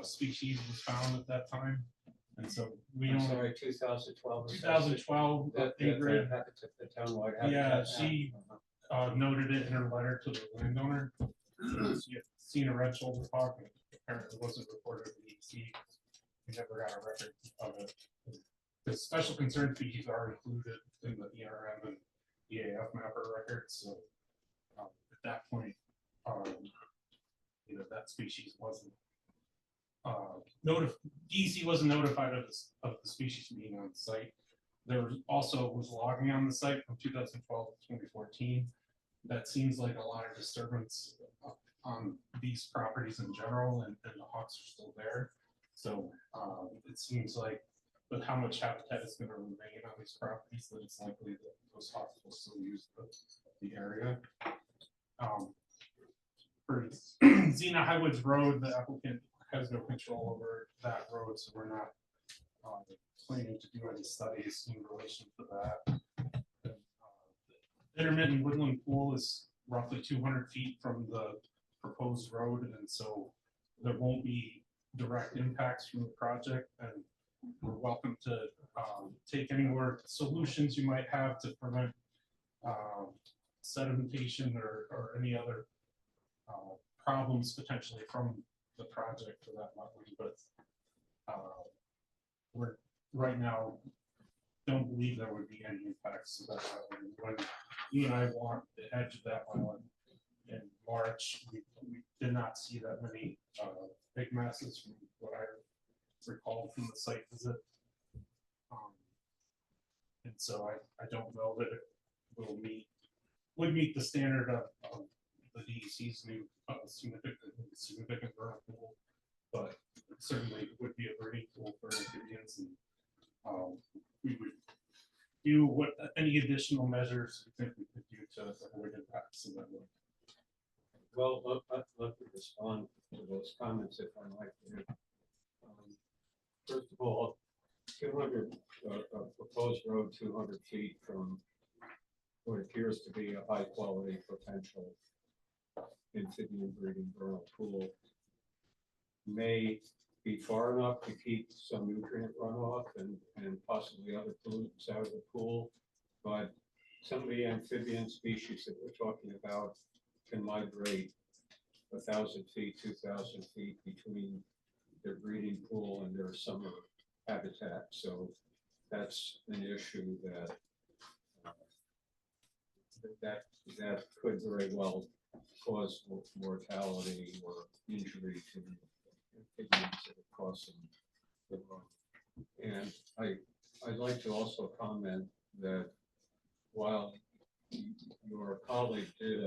species was found at that time. And so we I'm only sorry, 2012. 2012 Ingrid, The townwide yeah, habitat. she noted it in her letter to the landowner. She had seen a red shouldered hawk, and apparently wasn't reported to DEC. We never got a record of it. The special concern species are included in the ERM and EAF mapper records. So at that point, that species wasn't DEC wasn't notified of this, of the species being on site. There was also logging on the site from 2012 to 2014. That seems like a lot of disturbance on these properties in general, and the hawks are still there. So it seems like with how much habitat is going to remain on these properties, that it's likely that those hawks will still use the area. For Xena Highwoods Road, the applicant has no control over that road, so we're not planning to do any studies in relation to that. The intermittent woodland pool is roughly 200 feet from the proposed road, and so there won't be direct impacts from the project, and we're welcome to take any more solutions you might have to prevent sedimentation or any other problems potentially from the project for that wetland, but we're right now don't believe there would be any impacts to that wetland. When you and I walked the edge of that wetland in March, we did not see that many big masses from what I recall from the site visit. And so I don't know that it would meet the standard of the DEC's new significant vernal pool, but it certainly would be a breeding pool for amphibians, and we would do what any additional measures we think we could do to avoid impacts in that way. Well, let me respond to those comments if I might. First of all, 200 proposed road 200 feet from what appears to be a high quality potential amphibian breeding vernal pool may be far enough to keep some nutrient runoff and possibly other pollutants out of the pool, but some of the amphibian species that we're talking about can migrate 1,000 feet, 2,000 feet between their breeding pool and their summer habitat. So that's an issue that that could very well cause mortality or injury to amphibians that are crossing the road. And I'd like to also comment that while your colleague did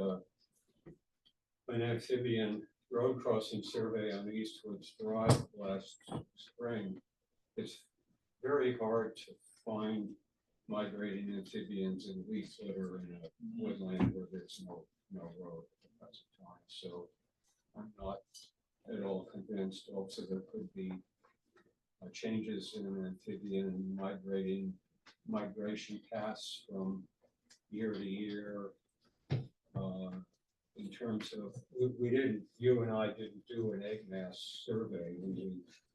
an amphibian road crossing survey on Eastwood's Drive last spring, it's very hard to find migrating amphibians in leaf litter in a woodland where there's no road at the present time. So I'm not at all convinced. Also, there could be changes in amphibian migration paths from year to year. In terms of, you and I didn't do an egg mass survey.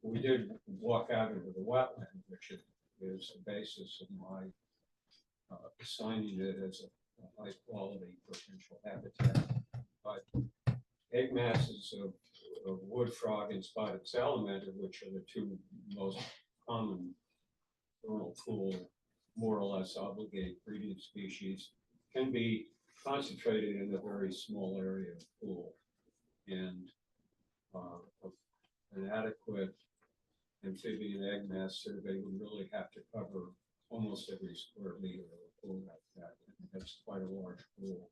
We did walk out into the wetland, which is the basis of my assigning it as a high quality potential habitat. But egg masses of wood frog and spotted salamander, which are the two most common vernal pool, more or less obligate breeding species, can be concentrated in a very small area of pool, and an adequate amphibian egg mass survey would really have to cover almost every square meter of a pool like that. And that's quite a large pool,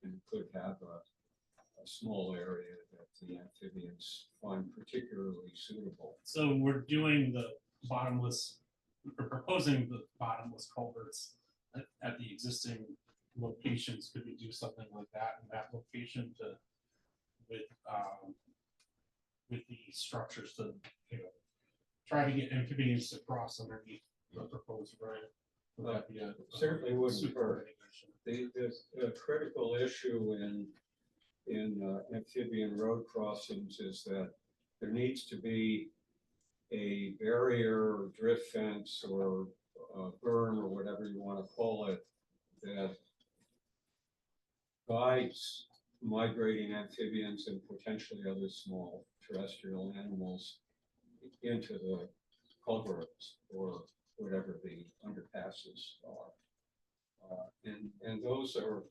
and could have a small area that the amphibians find particularly suitable. So we're doing we're proposing the bottomless culverts at the existing locations. Could we do something like that in that location with the structures to, try to get amphibians to cross underneath the proposed road? Would that be Certainly wouldn't super hurt. The critical issue in amphibian road crossings is that there needs to be a barrier or drift fence or berm or whatever you want to call it that guides migrating amphibians and potentially other small terrestrial animals into the culverts or whatever the underpasses are. And those are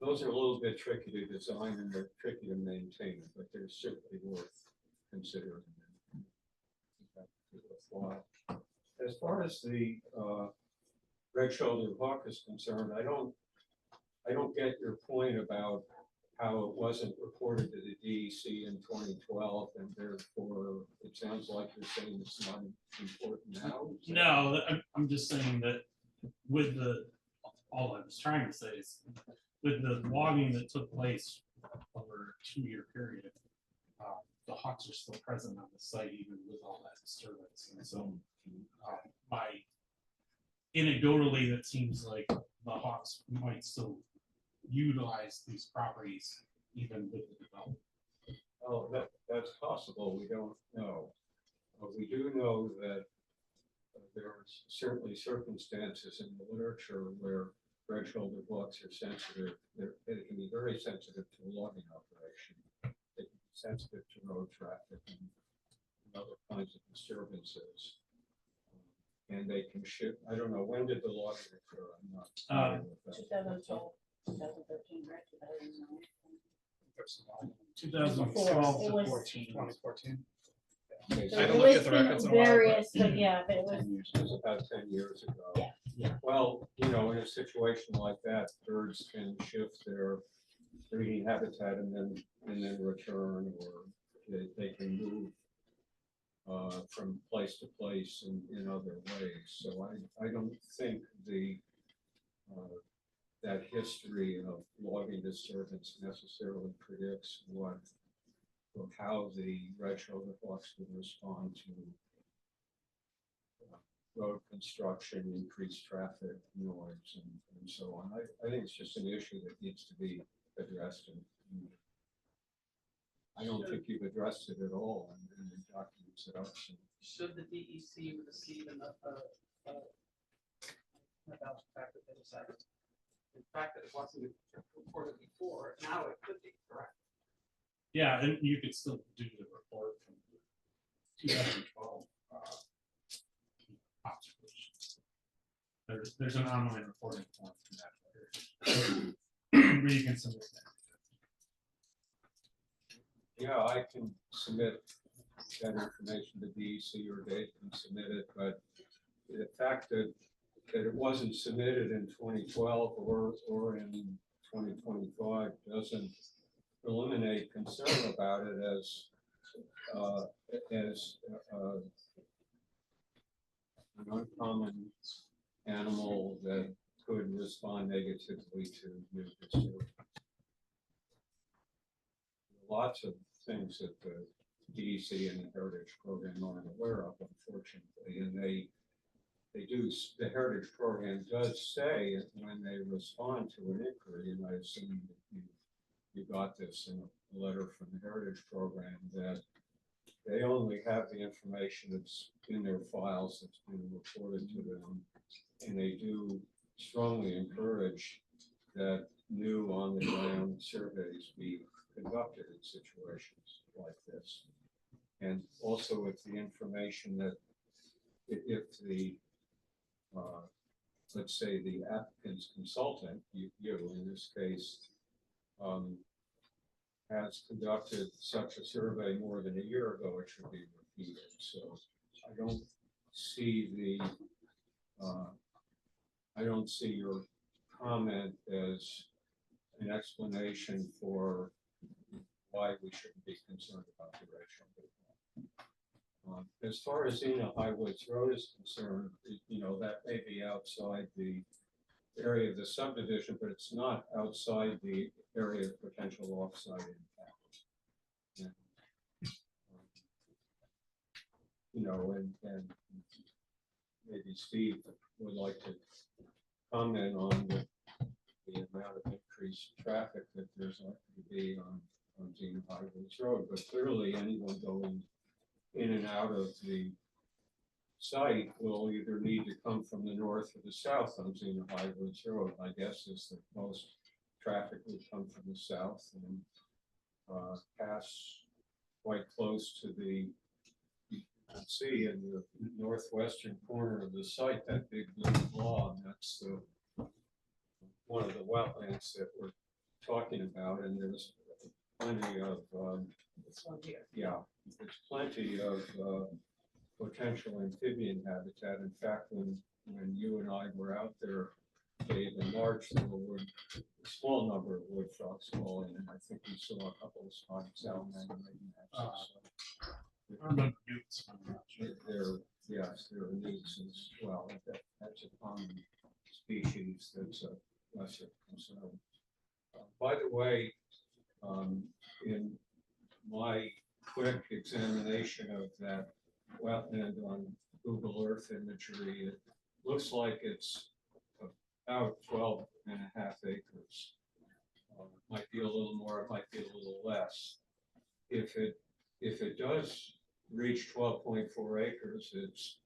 a little bit tricky to design and they're tricky to maintain, but they're certainly worth considered. As far as the red-shouldered hawk is concerned, I don't get your point about how it wasn't reported to the DEC in 2012, and therefore it sounds like you're saying it's not important now. No, I'm just saying that with all I was trying to say is, with the logging that took place over a 2-year period, the hawks are still present on the site even with all that disturbance. And so by anecdotally, that seems like the hawks might still utilize these properties even with the development. Oh, that's possible. We don't know. But we do know that there are certainly circumstances in the literature where red-shouldered hawks are sensitive. They can be very sensitive to a logging operation. They can be sensitive to road traffic and other kinds of disturbances. And they can shift. I don't know, when did the logging occur? I'm not familiar with that. 2012, 2013, right? 2009. 2012 It to was- 14. 2014. Okay, So so I the haven't looked at list the records in been a while, but- various, but yeah, but it was, it was about 10 years ago. Yeah. Yeah. Well, in a situation like that, birds can shift their breeding habitat and then return, or they can move from place to place in other ways. So I don't think that history of logging disturbance necessarily predicts or how the red-shouldered hawks would respond to road construction, increased traffic, noise, and so on. I think it's just an issue that needs to be addressed. And I don't think you've addressed it at all in the documents that I've seen. Should the DEC receive enough about the fact that they decided, the fact that it wasn't reported before, now it could be, correct? Yeah, and you could still do the report from 2012 observations. There's an online reporting form for that. Where you can submit that. Yeah, I can submit that information to DEC, or they can submit it, but the fact that it wasn't submitted in 2012 or in 2025 doesn't eliminate concern about it as an uncommon animal that could respond negatively to new disturbance. Lots of things that the DEC and the Heritage Program aren't aware of, unfortunately, and they do. The Heritage Program does say when they respond to an inquiry, and I assume that you got this in a letter from the Heritage Program, that they only have the information that's in their files that's been reported to them, and they do strongly encourage that new on-the-ground surveys be conducted in situations like this. And also with the information that if the, let's say the applicant's consultant, you in this case, has conducted such a survey more than a year ago, it should be repeated. So I don't see your comment as an explanation for why we shouldn't be concerned about the racial. As far as Highwoods Road is concerned, that may be outside the area of the subdivision, but it's not outside the area of potential offsite impact. And maybe Steve would like to comment on the amount of increased traffic that there's likely to be on Xena Highwoods Road, but clearly anyone going in and out of the site will either need to come from the north or the south on Xena Highwoods Road. My guess is that most traffic would come from the south and pass quite close to the, you can see in the northwestern corner of the site, that big blue blob, that's one of the wetlands that we're talking about, and there's plenty of, This one here. yeah, there's plenty of potential amphibian habitat. In fact, when you and I were out there, Dave, in March, there were a small number of wood frogs falling, and I think we saw a couple of spots out there. I remember newts, I'm not sure. Yes, there are newts as well. That's a common species that's a lesser concern. By the way, in my quick examination of that wetland on Google Earth imagery, it looks like it's about 12.5 acres. Might be a little more, it might be a little less. If it does reach 12.4 acres, it's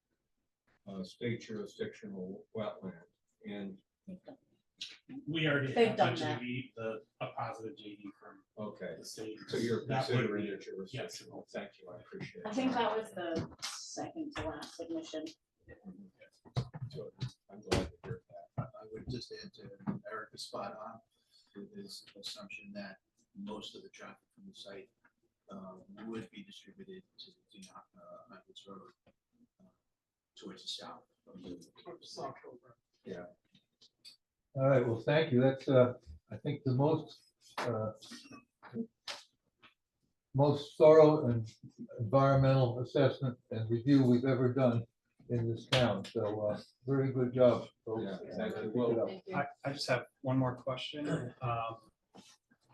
state jurisdictional wetland. And We already They've have a done that. JD, a positive JD from okay, the state. so you're That would considering be- it jurisdiction. yes. Thank you, I appreciate it. I think that was the second to last submission. So, I'm glad to hear that. I would just add to Eric is spot on with his assumption that most of the traffic from the site would be distributed to Highwoods Road towards the south. Yeah. All right, well, thank you. That's, I think the most thorough and environmental assessment and review we've ever done in this town. So, very good job, folks. Yeah, thank you. Keep Well, it up. Thank you. I just have one more question.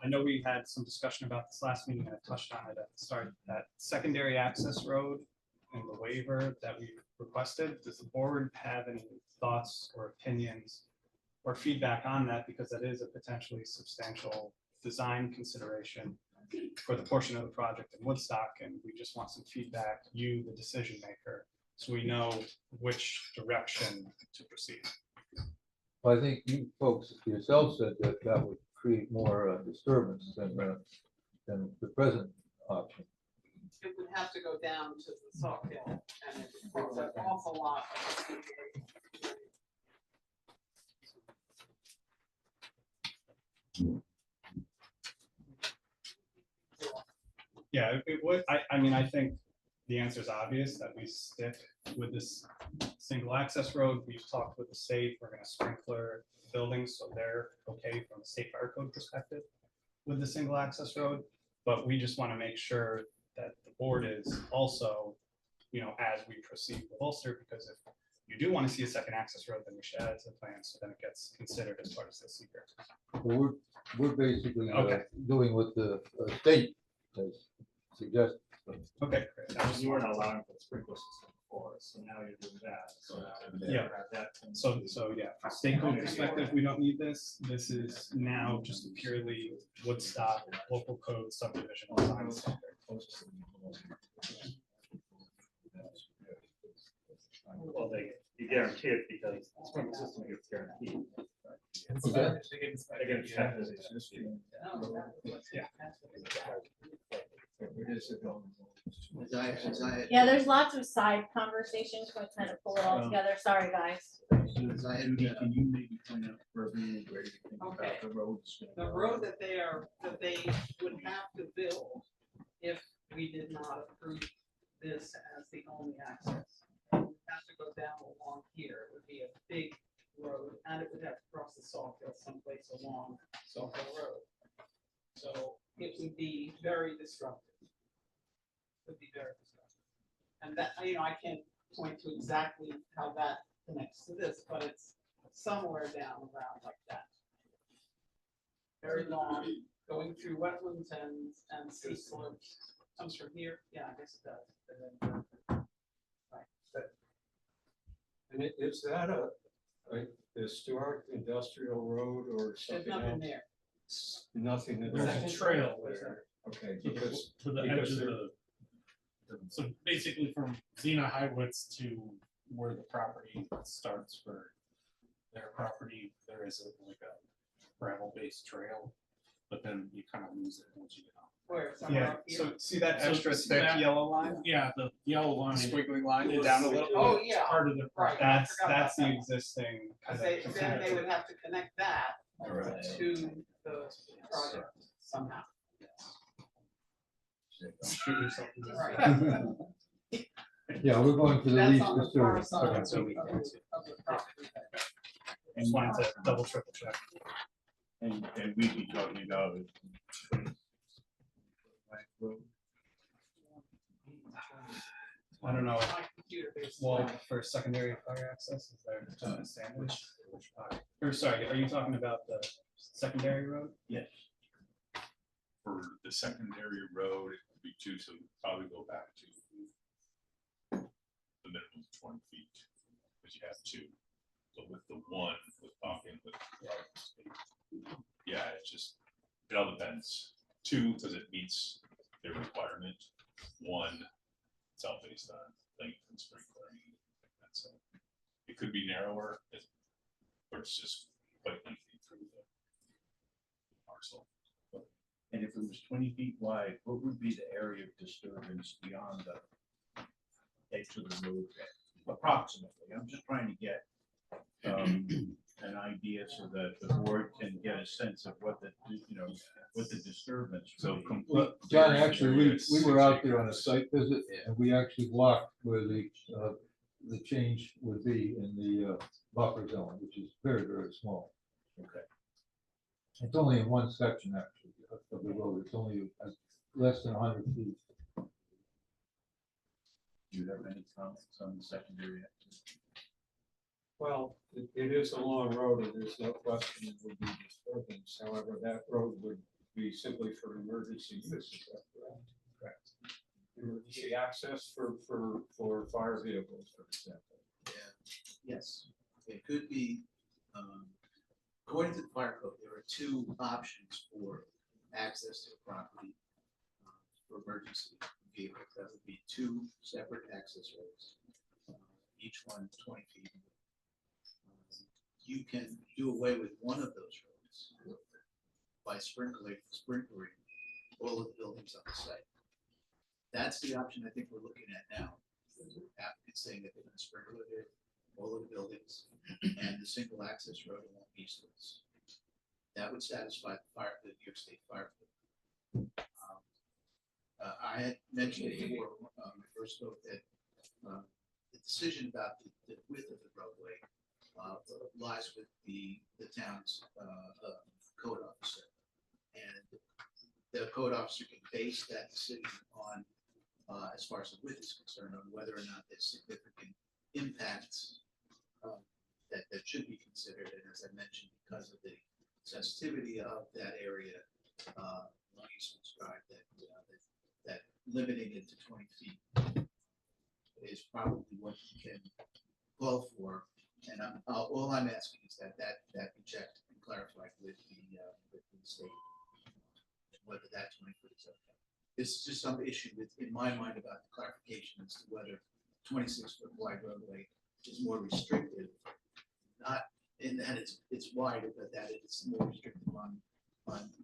I know we had some discussion about this last meeting, and I touched on it at the start, that secondary access road and the waiver that we requested. Does the board have any thoughts or opinions or feedback on that? Because that is a potentially substantial design consideration for the portion of the project in Woodstock, and we just want some feedback, you, the decision maker, so we know which direction to proceed. Well, I think you folks yourself said that that would create more disturbance than the present option. It would have to go down to the Sauk Hill, and it takes an awful lot. Yeah, it would, I mean, I think the answer is obvious, that we stick with this single access road. We've talked with the state, we're gonna sprinkler buildings, so they're okay from a state fire code perspective with the single access road. But we just wanna make sure that the board is also, you know, as we proceed with Ulster, because if you do wanna see a second access road, then we should add it to the plan, so then it gets considered as part of the secret. Well, we're basically Okay. doing what the state has suggested. Okay, great. That was- You weren't allowing for the sprinkler system before, so now you're doing that, so. Yeah. So, yeah, from state code perspective, we don't need this. This is now just a purely Woodstock local code subdivision design standard. Well, you guarantee it because the sprinkler system gets guaranteed. Okay. They get checked as existing. Yeah. Yeah, there's lots of side conversations, so I kind of pull it all together. Sorry, guys. Judy, can you maybe point out for me where you think Okay. about the roads? The road that they would have to build if we did not approve this as the only access. It would have to go down along here. It would be a big road, and it would have to cross the Sauk Hill someplace along Sauk Hill Road. So it would be very disruptive. Would be very disruptive. And that, you know, I can't point to exactly how that connects to this, but it's somewhere down around like that. Very long, going through wetlands and sea slopes. Comes from here, yeah, I guess it does. And then, right. And is that a historic industrial road or There's something nothing else? there. Nothing at There's a all? trail there Okay, to the, because, to the because edge of there- the. So basically from Xena Highwoods to where the property starts for their property, there is like a gravel-based trail, but then you kind of lose it once you get out. Where, somewhere Yeah, up here? so see that So extra thick that- yellow line, Yeah, the yellow line. squiggly line, is- down a little? Oh, yeah. Part of the. Right. That's I forgot about the that. existing kind Because of. then they would have to connect that Right. to the project somehow. Shoot yourself in the foot. Yeah, we're going to the That's least on the far disturbed. side Okay, so we of the property. Just wanted to double triple check. And we'd be talking about it. I don't know, My computer is well, slow. for secondary fire access, is there a sandwich? Or sorry, are you talking about the secondary road? Yes. For the secondary road, it would be two, so we'd probably go back to the minimum of 20 feet, because you have two. So with the one, with talking with, yeah, it's just, it all depends. Two, because it meets their requirement. One, it's all based on length and sprinkling. That's it. It could be narrower, or it's just quite lengthy through the parcel. And if it was 20 feet wide, what would be the area of disturbance beyond the edge of the road? Approximately, I'm just trying to get an idea so that the board can get a sense of what the, what the disturbance. So would be. complete. Well, John, area actually, we is were 6 out there on a acres. site visit, and we actually blocked where the change would be in the buffer zone, which is very, very small. Okay. It's only in one section, actually, of the road. It's only less than 100 feet. Do you have any comments on the secondary access? Well, it is a long road, and there's no question it would be disturbance. However, that road would be simply for emergency use. Is that correct? Correct. Emergency access for fire vehicles, for example. Yes, it could be, according to the fire code, there are two options for access to the property for emergency vehicles. That would be two separate access roads, each one 20 feet. You can do away with one of those roads by sprinkling all of the buildings on the site. That's the option I think we're looking at now. Applicants saying that they're going to sprinkle it, all of the buildings, and the single access road along eastwards. That would satisfy the New York State Fire Code. I had mentioned before, when I first spoke, that the decision about the width of the roadway lies with the town's code officer. And the code officer can base that decision on, as far as the width is concerned, on whether or not there's significant impacts that should be considered. And as I mentioned, because of the sensitivity of that area, Eastman described that limiting it to 20 feet is probably what you can call for. And all I'm asking is that be checked and clarified with the state, whether that 20 foot is okay. This is just some issue in my mind about the clarification as to whether 26-foot wide roadway is more restrictive, not in that it's wider, but that it's more restrictive on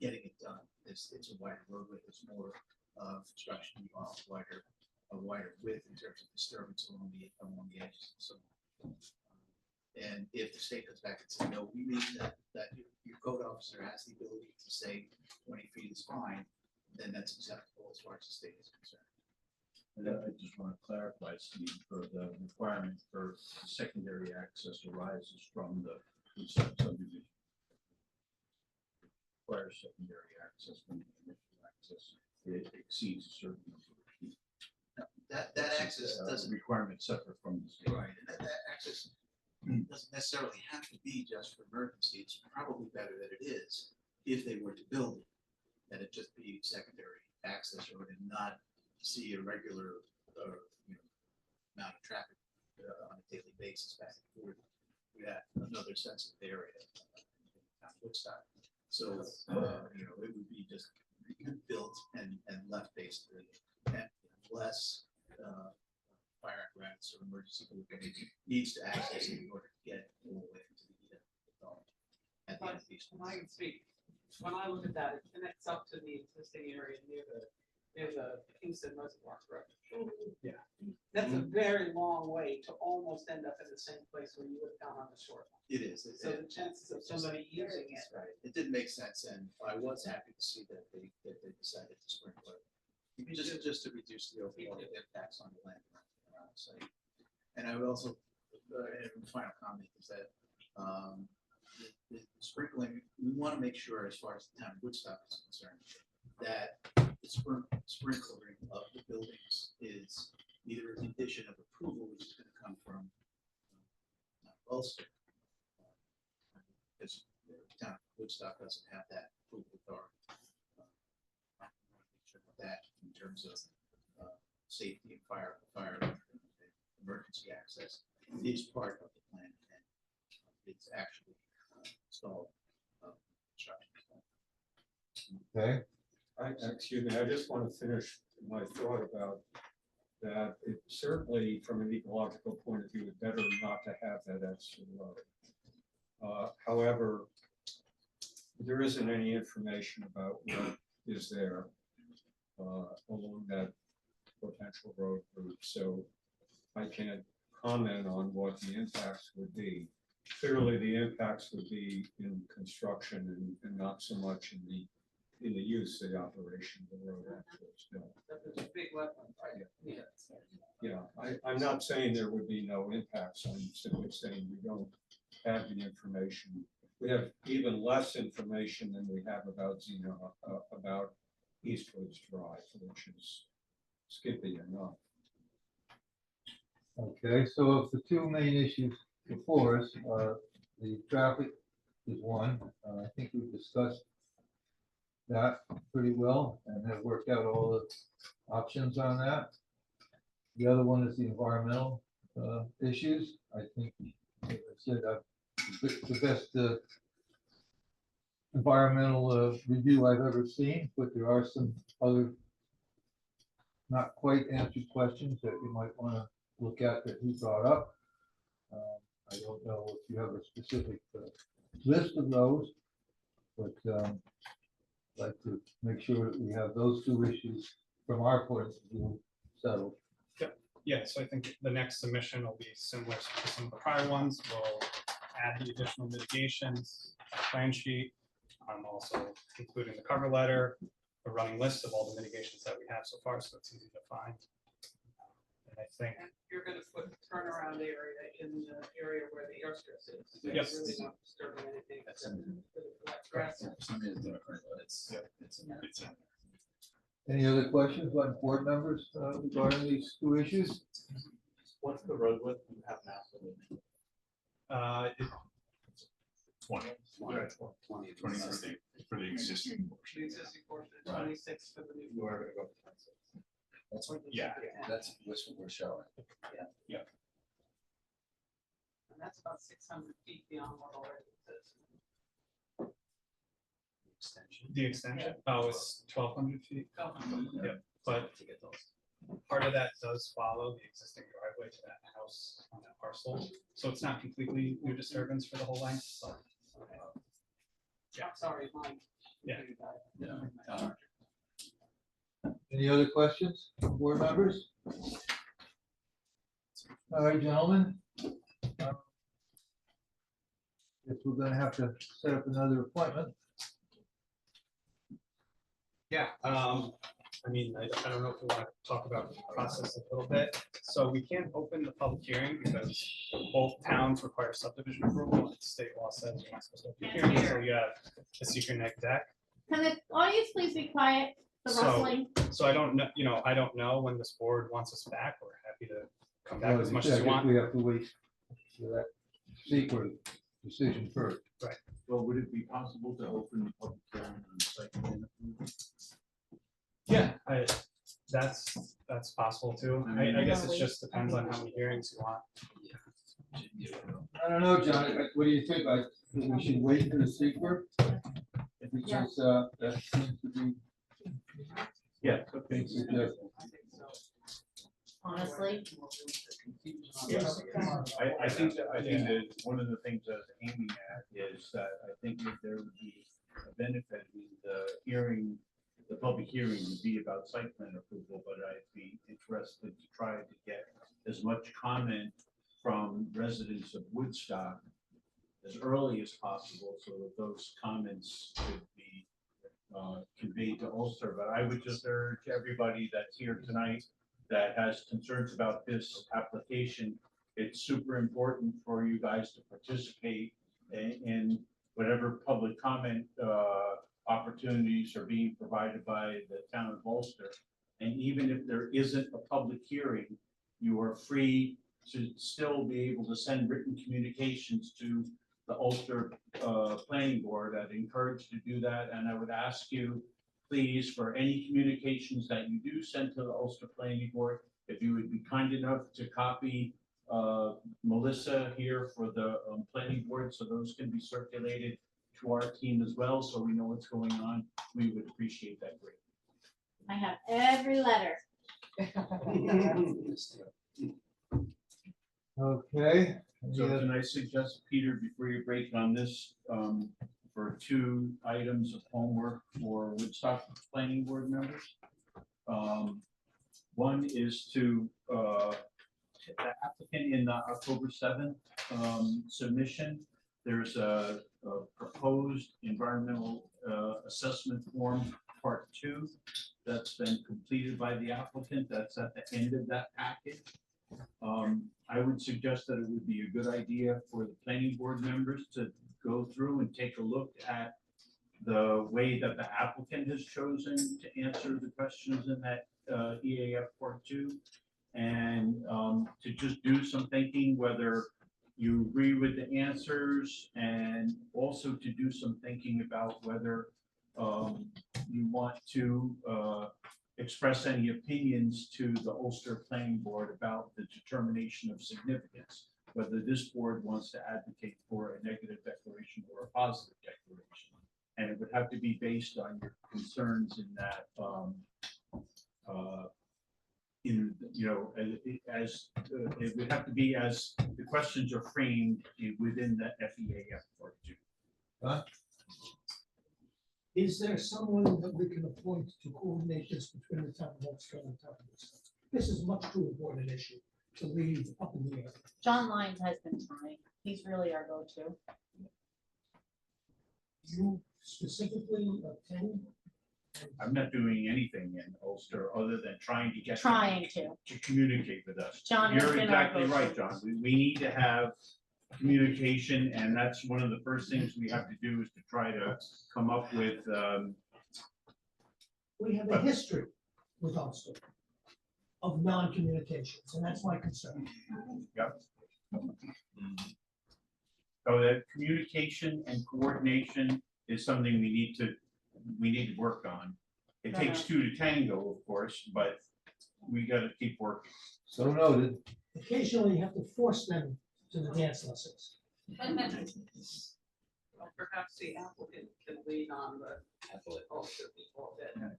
getting it done. It's a wider roadway. There's more construction involved, a wider width in terms of disturbance along the edges and so on. And if the state comes back and says, no, we need that your code officer has the ability to say 20 feet is fine, then that's acceptable as far as the state is concerned. And I just want to clarify, Steve, for the requirement for secondary access arises from the subdivision. Requires secondary access from the initial access. It exceeds a certain number of feet. That access doesn't. Requirement separate from the state. Right, and that access doesn't necessarily have to be just for emergency. It's probably better that it is if they were to build it, that it just be secondary access road and not see a regular amount of traffic on a daily basis back and forth. We had another sensitive area, Woodstock. So it would be just built and left basically, and less fire apparatus or emergency vehicle needs to access it in order to get all the way to the at the end of these. I can speak. When I look at that, it connects up to the existing area near the Kingston Reservoir Road. Yeah. That's a very long way to almost end up in the same place where you would have gone on the short one. It is. So the chances of somebody using it. Right. It didn't make sense, and I was happy to see that they decided to sprinkle it. Just to reduce the overall impacts on the land. Site. And I would also, and final comment is that, the sprinkling, we want to make sure, as far as the town of Woodstock is concerned, that the sprinkling of the buildings is either a condition of approval, which is going to come from Ulster. Because the town of Woodstock doesn't have that approval authority. I want to make sure that in terms of safety and fire emergency access is part of the plan, and it's actually installed. Construction. Okay, Excuse me, I just want to finish my thought about that. It certainly, from an ecological point of view, it's better not to have that extra load. However, there isn't any information about what is there along that potential road route, so I can't comment on what the impacts would be. Clearly, the impacts would be in construction and not so much in the use of the operation of the road actually. That's a big weapon, right? Yeah, I'm not saying there would be no impacts. I'm simply saying we don't have the information. We have even less information than we have about about Eastwoods Drive, which is skippy enough. okay, so of the two main issues before us, the traffic is one. I think we've discussed that pretty well and have worked out all the options on that. The other one is the environmental issues. I think, like I said, the best environmental review I've ever seen, but there are some other not quite answered questions that you might want to look at that he brought up. I don't know if you have a specific list of those, but I'd like to make sure that we have those two issues from our point of view settled. Yeah, so I think the next submission will be similar to some of the prior ones. We'll add the additional mitigations, plan sheet. I'm also including the cover letter, a running list of all the mitigations that we have so far, so it's easy to find. And I think, And you're gonna put turnaround area in the area where the airstrip is. So Yep. you're really not disturbing anything. That's in That's grass. Some is different, but it's in there. It's in Any other questions by board members regarding these two issues? What's the road width you have now? 20. Right. 20 20 for the existing portion. The existing portion, 26 for the new. You are gonna go for 26. That's what, Yeah. that's what we're showing. And that's about 600 feet beyond what already exists. extension. the extension, oh, it's 1,200 feet, Yeah. but To get those. part of that does follow the existing driveway to that house on that parcel. So it's not completely new disturbance for the whole length, but Yeah, sorry, mine. Yeah. Yeah. Any other questions, from board members? All right, gentlemen. Guess we're gonna have to set up another appointment. yeah, I mean, I don't know if we want to talk about the process a little bit. So we can't open the public hearing because both towns require subdivision approval. And state law says you're not supposed to open hearing until you have a secret neck deck. Can the audience please be quiet? The So- rustling. So I don't know, I don't know when this board wants us back. We're happy to come back as much as I you guess want. we have to wait for that secret decision first. Well, would it be possible to open the public hearing on site plan approval? Yeah, that's possible too. I guess it just depends on how many hearings you want. I don't know, John, what do you think? I think we should wait for the secret? Because that seems to be. Yeah. being suggested. I think so. Honestly. Yes, I think that one of the things that I was aiming at is that I think that there would be a benefit in the public hearing would be about site plan approval, but I'd be interested to try to get as much comment from residents of Woodstock as early as possible, so that those comments could be conveyed to Ulster, but I would just urge everybody that's here tonight that has concerns about this application. It's super important for you guys to participate in whatever public comment opportunities are being provided by the town of Ulster. And even if there isn't a public hearing, you are free to still be able to send written communications to the Ulster Planning Board. I'd encourage you to do that, and I would ask you, please, for any communications that you do send to the Ulster Planning Board, if you would be kind enough to copy Melissa here for the Planning Board, so those can be circulated to our team as well, so we know what's going on. We would appreciate that greatly. I have every letter. Okay. So can I suggest, Peter, before you break on this, for 2 items of homework for Woodstock Planning Board members? One is to, the applicant in the October 7th submission, there's a proposed environmental assessment form, part 2, that's been completed by the applicant. That's at the end of that package. I would suggest that it would be a good idea for the planning board members to go through and take a look at the way that the applicant has chosen to answer the questions in that EAF part 2, and to just do some thinking whether you agree with the answers, and also to do some thinking about whether you want to express any opinions to the Ulster Planning Board about the determination of significance, whether this board wants to advocate for a negative declaration or a positive declaration. And it would have to be based on your concerns in that, it would have to be as the questions are framed within the FEAF part 2. Huh? Is there someone that we can appoint to coordinate this between the town of Ulster and the town of Woodstock? This is much too important an issue to leave up in the air. John Lyons has been trying. He's really our go-to. You specifically attend? I'm not doing anything in Ulster other than trying to get them Trying to. communicate with us. John has You're been our exactly right, go-to. John. We need to have communication, and that's one of the first things we have to do is to try to come up with, We have a history with Ulster of non-communications, and that's my concern. so that communication and coordination is something we need to work on. It takes 2 to tango, of course, but we gotta keep working. So noted. Occasionally, you have to force them to the dance lessons. Well, perhaps the applicant can lean on the Ulster people that.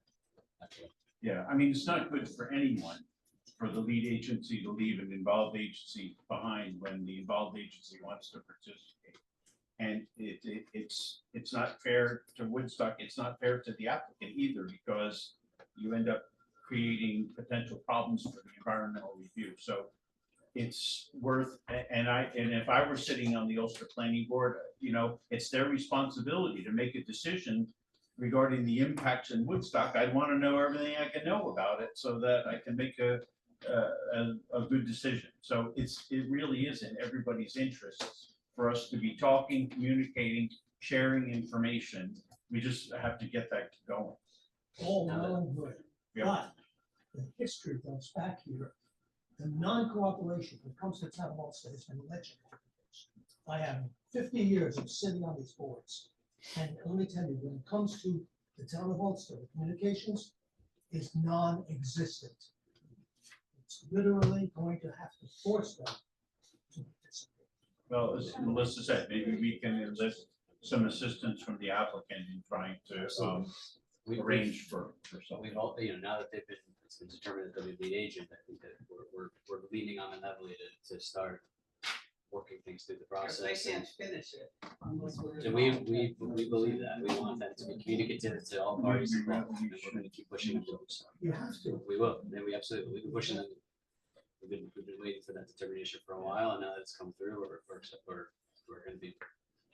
Yeah, I mean, it's not good for anyone, for the lead agency to leave an involved agency behind when the involved agency wants to participate. And it's not fair to Woodstock, it's not fair to the applicant either, because you end up creating potential problems for the environmental review. So it's worth, and if I were sitting on the Ulster Planning Board, it's their responsibility to make a decision regarding the impacts in Woodstock. I'd want to know everything I can know about it so that I can make a good decision. So it really is in everybody's interest for us to be talking, communicating, sharing information. We just have to get that going. All well and good. Yeah. But the history goes back here. The non-cooperation when it comes to town of Ulster has been legendary. I have 50 years of sitting on these boards. And let me tell you, when it comes to the town of Ulster, the communications is non-existent. It's literally going to have to force them to participate. Well, as Melissa said, maybe we can enlist some assistance from the applicant in trying to arrange for something. We've all, now that it's been determined that they'll be lead agent, I think that we're leaning on them heavily to start working things through the Because process. they can't finish it unless we're. So we believe that. We want them to be communicative to all parties involved, and we're gonna keep pushing them to do so. You have to. We will, then we've been pushing them. We've been waiting for that determination for a while, and now that it's come through, we're gonna be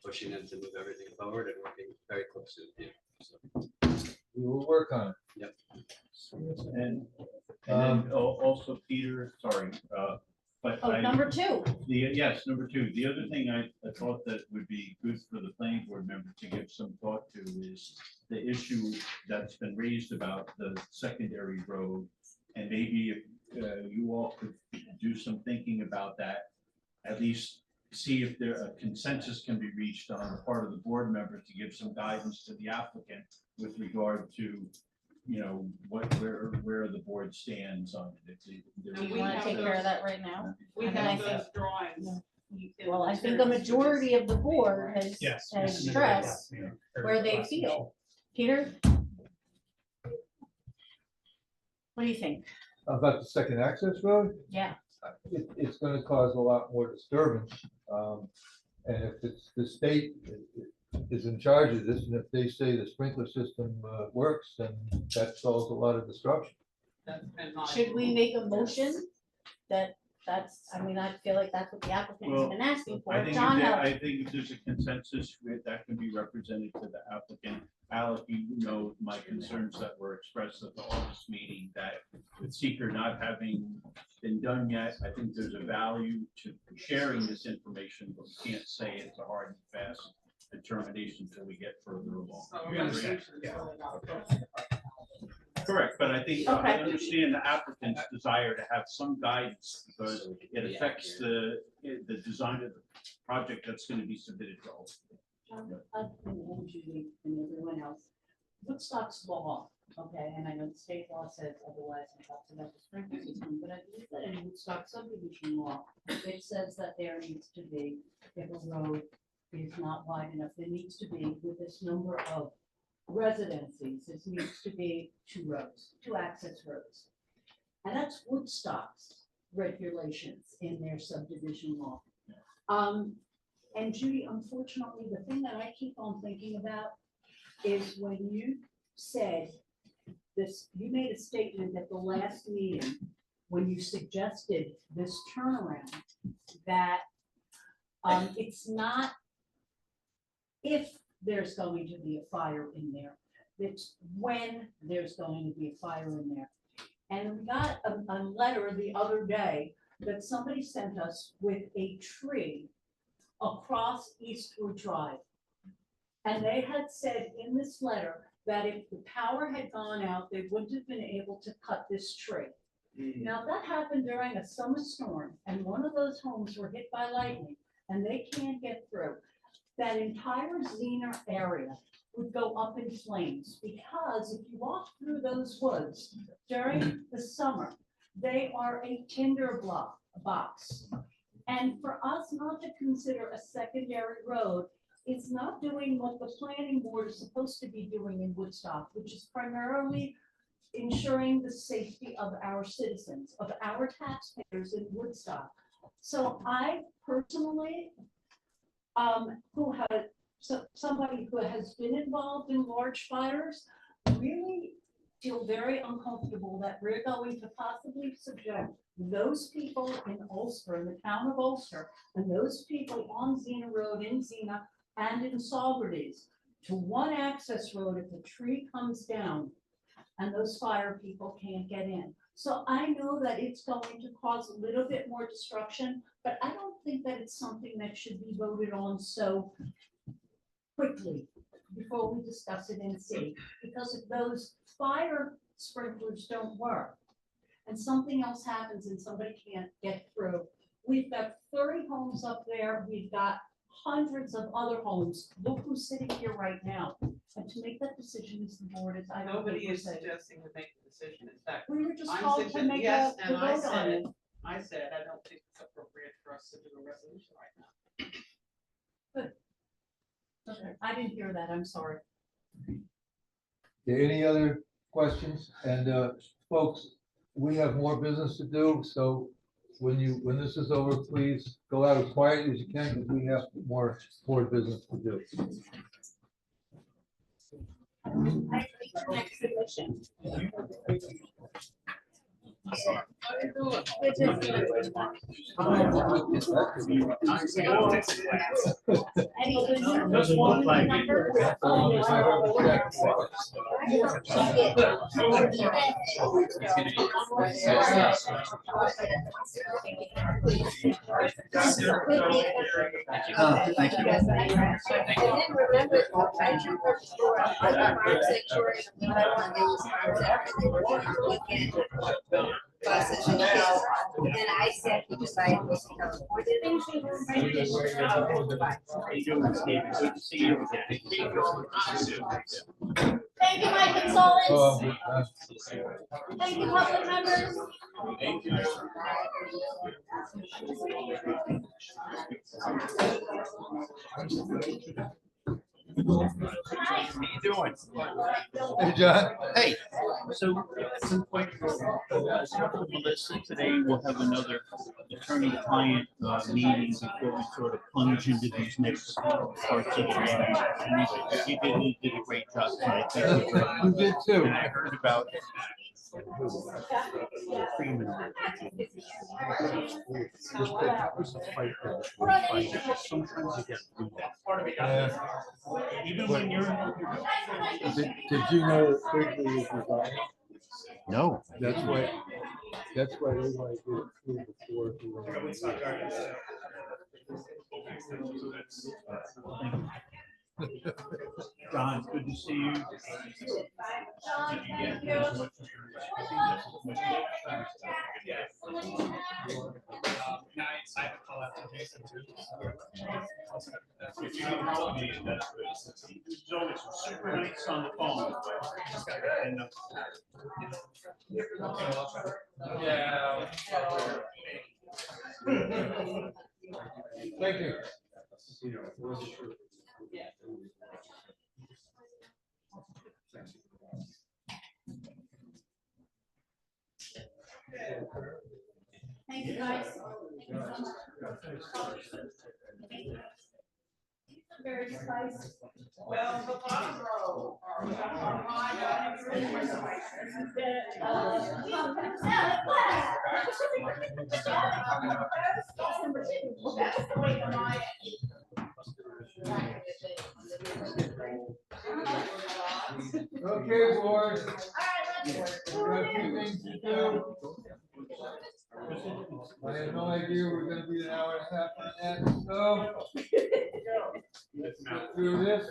pushing them to move everything forward and working very closely with you. So we will work on it. Yep. And Um, then also, Peter, sorry, but Oh, I. number two. Yes, number two, the other thing I thought that would be good for the planning board member to give some thought to is the issue that's been raised about the secondary road. And maybe if you all could do some thinking about that, at least see if there a consensus can be reached on the part of the board member to give some guidance to the applicant with regard to, you know, where the board stands on it. Do And you we wanna have take care of those- that right now? We I mean, I have think- those drawings. in Well, I think a materials. majority of the board has, Yes. we has submitted stressed that, you know, or where they last feel. Peter? What do you think? About the second access road, Yeah, it's gonna cause a lot more disturbance. And if it's the state is in charge of this, and if they say the sprinkler system works, then that solves a lot of disruption. That's been my- should we make a motion that's, I mean, I feel like that's what the applicant has been asking for. I think, John, I think if there's a consensus that can be represented to the applicant. Alec, you know my concerns that were expressed at the August meeting, that with seeker not having been done yet, I think there's a value to sharing this information, but we can't say it's a hard and fast determination until we get further along. So a We understand, resolution is yeah. really not- Correct, but I think, Okay. I understand the applicant's desire to have some guidance, because it affects the design of the project that's gonna be submitted to all. And Judy and everyone else, Woodstock's law, okay, and I know the state law says otherwise, and talks about the sprinkler system, but I believe that in Woodstock subdivision law, it says that there needs to be, if a road is not wide enough, there needs to be with this number of residencies, this needs to be two roads, two access roads. And that's Woodstock's regulations in their subdivision law. And Judy, unfortunately, the thing that I keep on thinking about is when you said this, you made a statement at the last meeting when you suggested this turnaround, that it's not if there's going to be a fire in there, it's when there's going to be a fire in there. And we got a letter the other day that somebody sent us with a tree across Eastwood Drive. And they had said in this letter that if the power had gone out, they wouldn't have been able to cut this tree. Now, that happened during a summer storm, and one of those homes were hit by lightning, and they can't get through. That entire Xena area would go up in flames, because if you walk through those woods during the summer, they are a tinder box. And for us not to consider a secondary road is not doing what the planning board is supposed to be doing in Woodstock, which is primarily ensuring the safety of our citizens, of our taxpayers in Woodstock. So I personally, somebody who has been involved in large fires, really feel very uncomfortable that we're going to possibly subject those people in Ulster, in the town of Ulster, and those people on Xena Road in Xena and in Saugerties to one access road if the tree comes down and those fire people can't get in. So I know that it's going to cause a little bit more destruction, but I don't think that it's something that should be voted on so quickly before we discuss it and see. Because if those fire sprinklers don't work and something else happens and somebody can't get through, we've got 30 homes up there, we've got hundreds of other homes. Look who's sitting here right now. And to make that decision is the board, is I don't. Nobody think we're is safe. suggesting to make the decision. In fact, We were just I'm called to suggesting, make yes, a and I vote on it. said, I don't think it's appropriate for us to do a resolution right now. Okay, I didn't hear that, I'm sorry. Okay, any other questions? And folks, we have more business to do, so when this is over, please go out as quietly as you can, because we have more board business to do. I think the next submission. Any good news? Doesn't look like it. Number? Thank you. And then remember, I remember before, I got farm sanctuary, and I want to use farm sanctuary, they were looking buses and kids. And I said, he decided to come. Thank you, my consultants. Oh, Thank you, public members. Thank you. Hey, John. Hey, so some questions. Melissa, today we'll have another attorney-client meeting before we sort of plunge into these next parts of the law. You did a great job tonight. Thank you very much. You did too. And I heard about Freeman. Sometimes you get through that. Even when you're. Did you know that Quigley is resigning? No. That's why they want to get it through before. he went. John, good to see you. John, thank you. I have a call out to Jason too. If you don't tell me that he's always super nice on the phone. Yeah. Thank you. Thank you, guys. Thank you so much. Very spicy. Well, the bottom row. Okay, board. We got a few things to do. I had no idea we were gonna be an hour and a half on that, so. Let's get through this.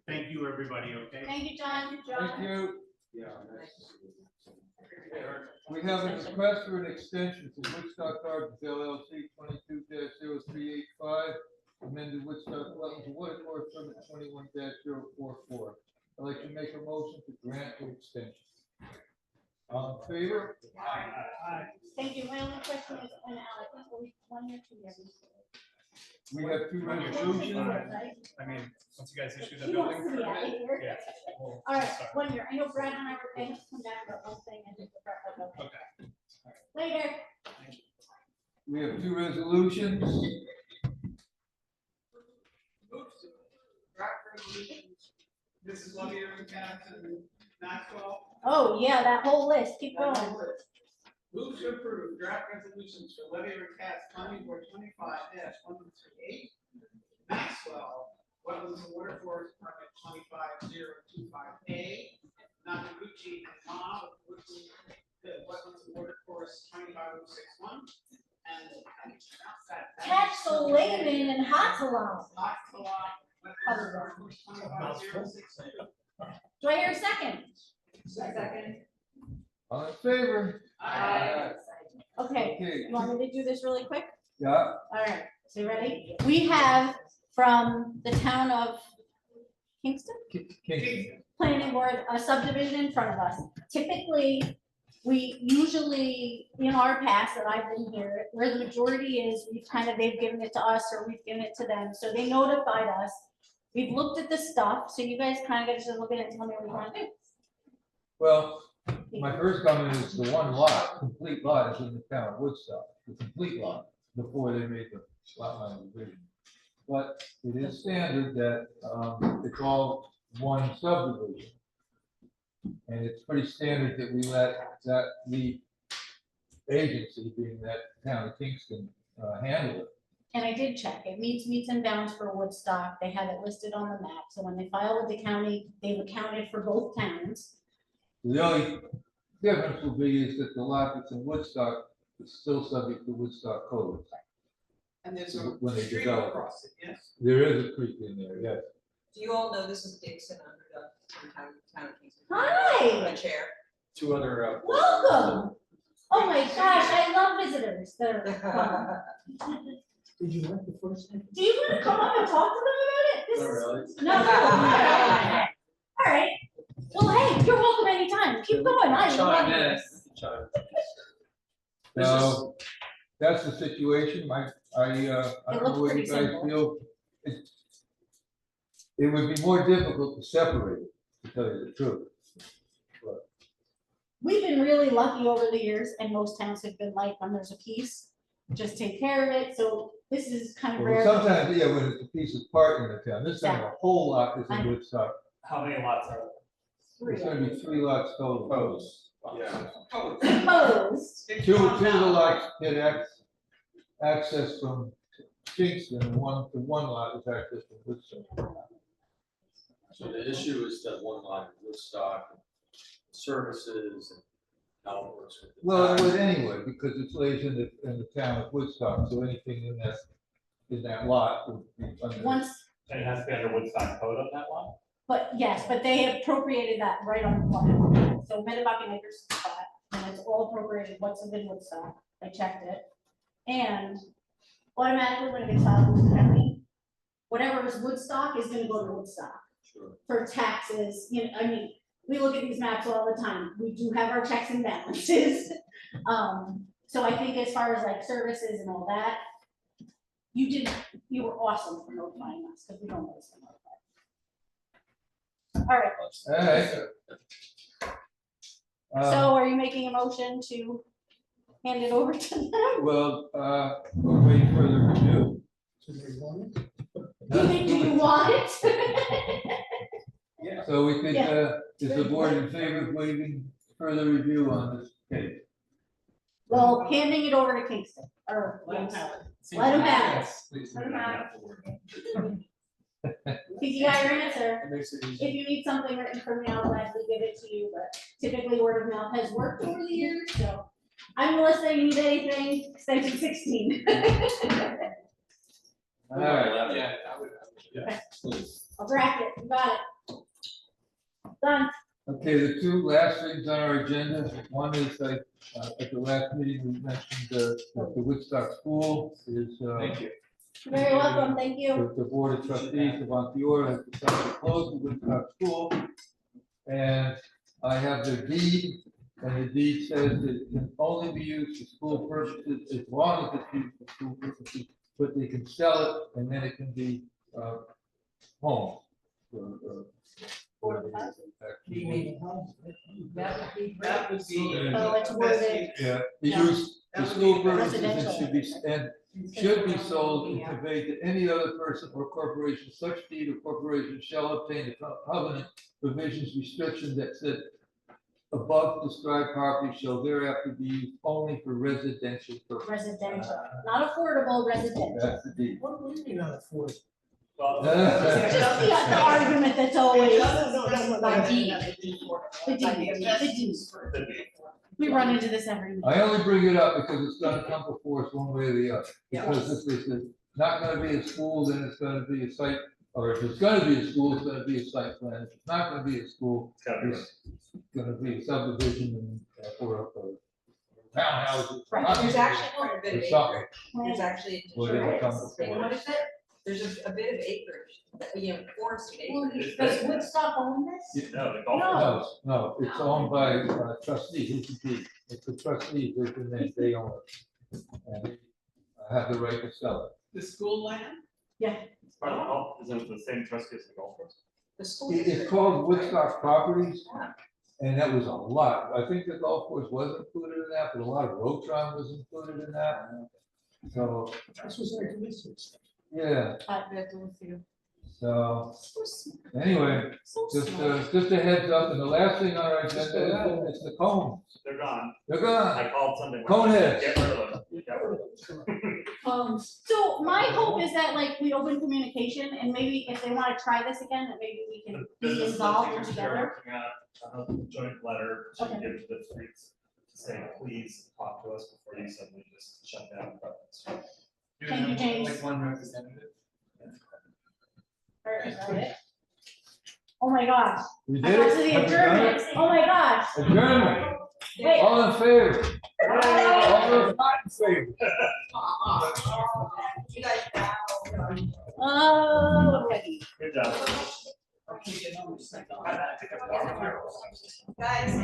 Thank you, everybody, okay? Thank you, John. Thank you. We have a request for an extension to Woodstock Gardens LLC 22-0385, amended Woodstock Wetlands Water Course permit 21-044. I'd like to make a motion to grant the extension. All in favor? Thank you. My only question is, and Alex, are we 1 year, 2 years? We have two resolutions. I mean, once you guys issue the building permit, yeah. we'll All right, start. 1 year. I know Brad and I were going to come back about one thing and just. Okay. Later. We have two resolutions. This is Levy and Maxwell. Oh, yeah, that whole list. Keep going. Move to approve draft resolutions for levy recast planning board 25-1138. Maxwell, wetlands and water course permit 25025A. Nakaguchi and Ma, wetlands and water course 25061. And Catch the layman and hot salon. Hot Salon, water course 25062. Do I hear a second? Second. All in favor? Aye. Okay, Okay. you want me to do this really quick? Yeah. All right, so you ready? We have from the town of Kingston King. Planning Board, a subdivision in front of us. Typically, we usually, in our past that I've been here, where the majority is, they've given it to us or we've given it to them. So they notified us. We've looked at the stuff, so you guys kind of get to look at it and tell me what you want to do. Well, my first comment is the one lot, complete lot is in the town of Woodstock, the complete lot, before they made the lot line division. But it is standard that, it's all one subdivision. And it's pretty standard that we let that lead agency, being that town of Kingston, handle it. And I did check, it meets and bounds for Woodstock, they have it listed on the map, so when they file with the county, they've accounted for both towns. The only difference will be is that the lot that's in Woodstock is still subject to Woodstock code. And there's When a they stream develop it. across it, yes. There is a creek in there, yes. Do you all know this is Dixon Underdog from town of Kingston? Hi. The chair. Two other. Welcome. Oh my gosh, I love visitors that are. Did you like the first name? Do you want to come up and talk to them about it? This Not is- really. No. All right. Well, hey, you're welcome anytime. Keep going. I love this. So that's the situation. I don't know looked what you pretty guys simple. feel. It would be more difficult to separate it, to tell you the truth. We've been really lucky over the years, and most towns have been like, when there's a piece, just take care of it. So this is kind of Well, rare. sometimes, yeah, when it's a piece of part in the town, this time a whole lot is in Woodstock. How many lots are There's gonna be 3 lots total. Yeah. Proposed. Two of the lots get access from Kingston, and one lot is access from Woodstock. So the issue is that one line in Woodstock, services and how it works with the Well, it tax. would anyway, because it's lays in the town of Woodstock, so anything in that lot would be under. Once, And it has to be under Woodstock code on that one? but yes, but they appropriated that right on the plan. So Medebucking Acres spot, and it's all appropriated, what's in Woodstock. I checked it. And automatically when it gets filed with the county, whatever is Woodstock is gonna go to Woodstock. Sure. For taxes, you know, I mean, we look at these maps all the time. We do have our checks and balances. So I think as far as like services and all that, you were awesome for notifying us, because we don't always notify. All right, All right. so are you making a motion to hand it over to them? Well, we're waiting for the review. So they want it? Do you want it? So we could, Yeah. is the board in favor of waiving further review on this case? Well, handing it over to Kingston, or Let 'em have it. let him have it. Please. Let 'em have Think you got your answer. If you need something written from me, I'll gladly give it to you, but typically word of mouth has worked over the years, so. I'm Melissa, you need anything, extension 16. All right, Yeah. I'll draft it, you got it. Done. okay, the two last things on our agenda, one is like, at the last meeting, we mentioned the Woodstock School is, Thank you. You're very welcome, thank you. the Board of Trustees of Montiora has decided to close the Woodstock School. And I have the deed, and the deed says that it can only be used for school purposes as long as it's used for school purposes, but they can sell it and then it can be, home. That would be. Oh, it's worded. Yeah, the Yeah. use for school purposes and Residential. should be, and should be sold and conveyed to any other person or corporation. Such deed or corporation shall obtain the covenant provisions restriction that said above described property shall thereafter be used only for residential purposes. Residential, not affordable, residential. That's the deed. What do you mean not affordable? It's just the argument that's always. The deed. The deed. We run into this every week. I only bring it up because it's gonna come before us one way or the other. Because if it's not gonna be a school, then it's gonna be a site, or if it's gonna be a school, it's gonna be a site plan. If it's not gonna be a school, it's gonna be a subdivision and, or a townhouse. Right, there's actually quite a bit of Or something. acreage. There's actually. Well, it'll come And before what us. is it? There's a bit of acreage, forested Well, acreage. does Woodstock own this? No, the No. No, it's owned by trustees, it's a deed. It's the trustees, they own it. And have the right to sell it. The school land? It's part of the golf, isn't it the same trustee as the golf course? The school. It's called Woodstock Properties. Yeah. And that was a lot. I think the golf course was included in that, but a lot of Rotron was included in that. So, This was like this. yeah, I bet with you. so, Anyway, So just, small. just a heads up, and the last thing on our agenda is the cones. They're gone. They're gone. I called Sunday. Cone heads. Get rid of them. Get rid of them. So my hope is that like we open communication and maybe if they wanna try this again, that maybe we can be Business involved leaders are together. working on a joint letter to Okay. give to the streets, saying, please talk to us before you suddenly just shut down. Thank you, James. Like one representative. Or is that it? Oh my gosh. We I did got it? to the Have we done it? adjournment. Oh my gosh. Adjournment. Wait. All in favor? All those not in favor? You guys. Oh. Good job. Guys,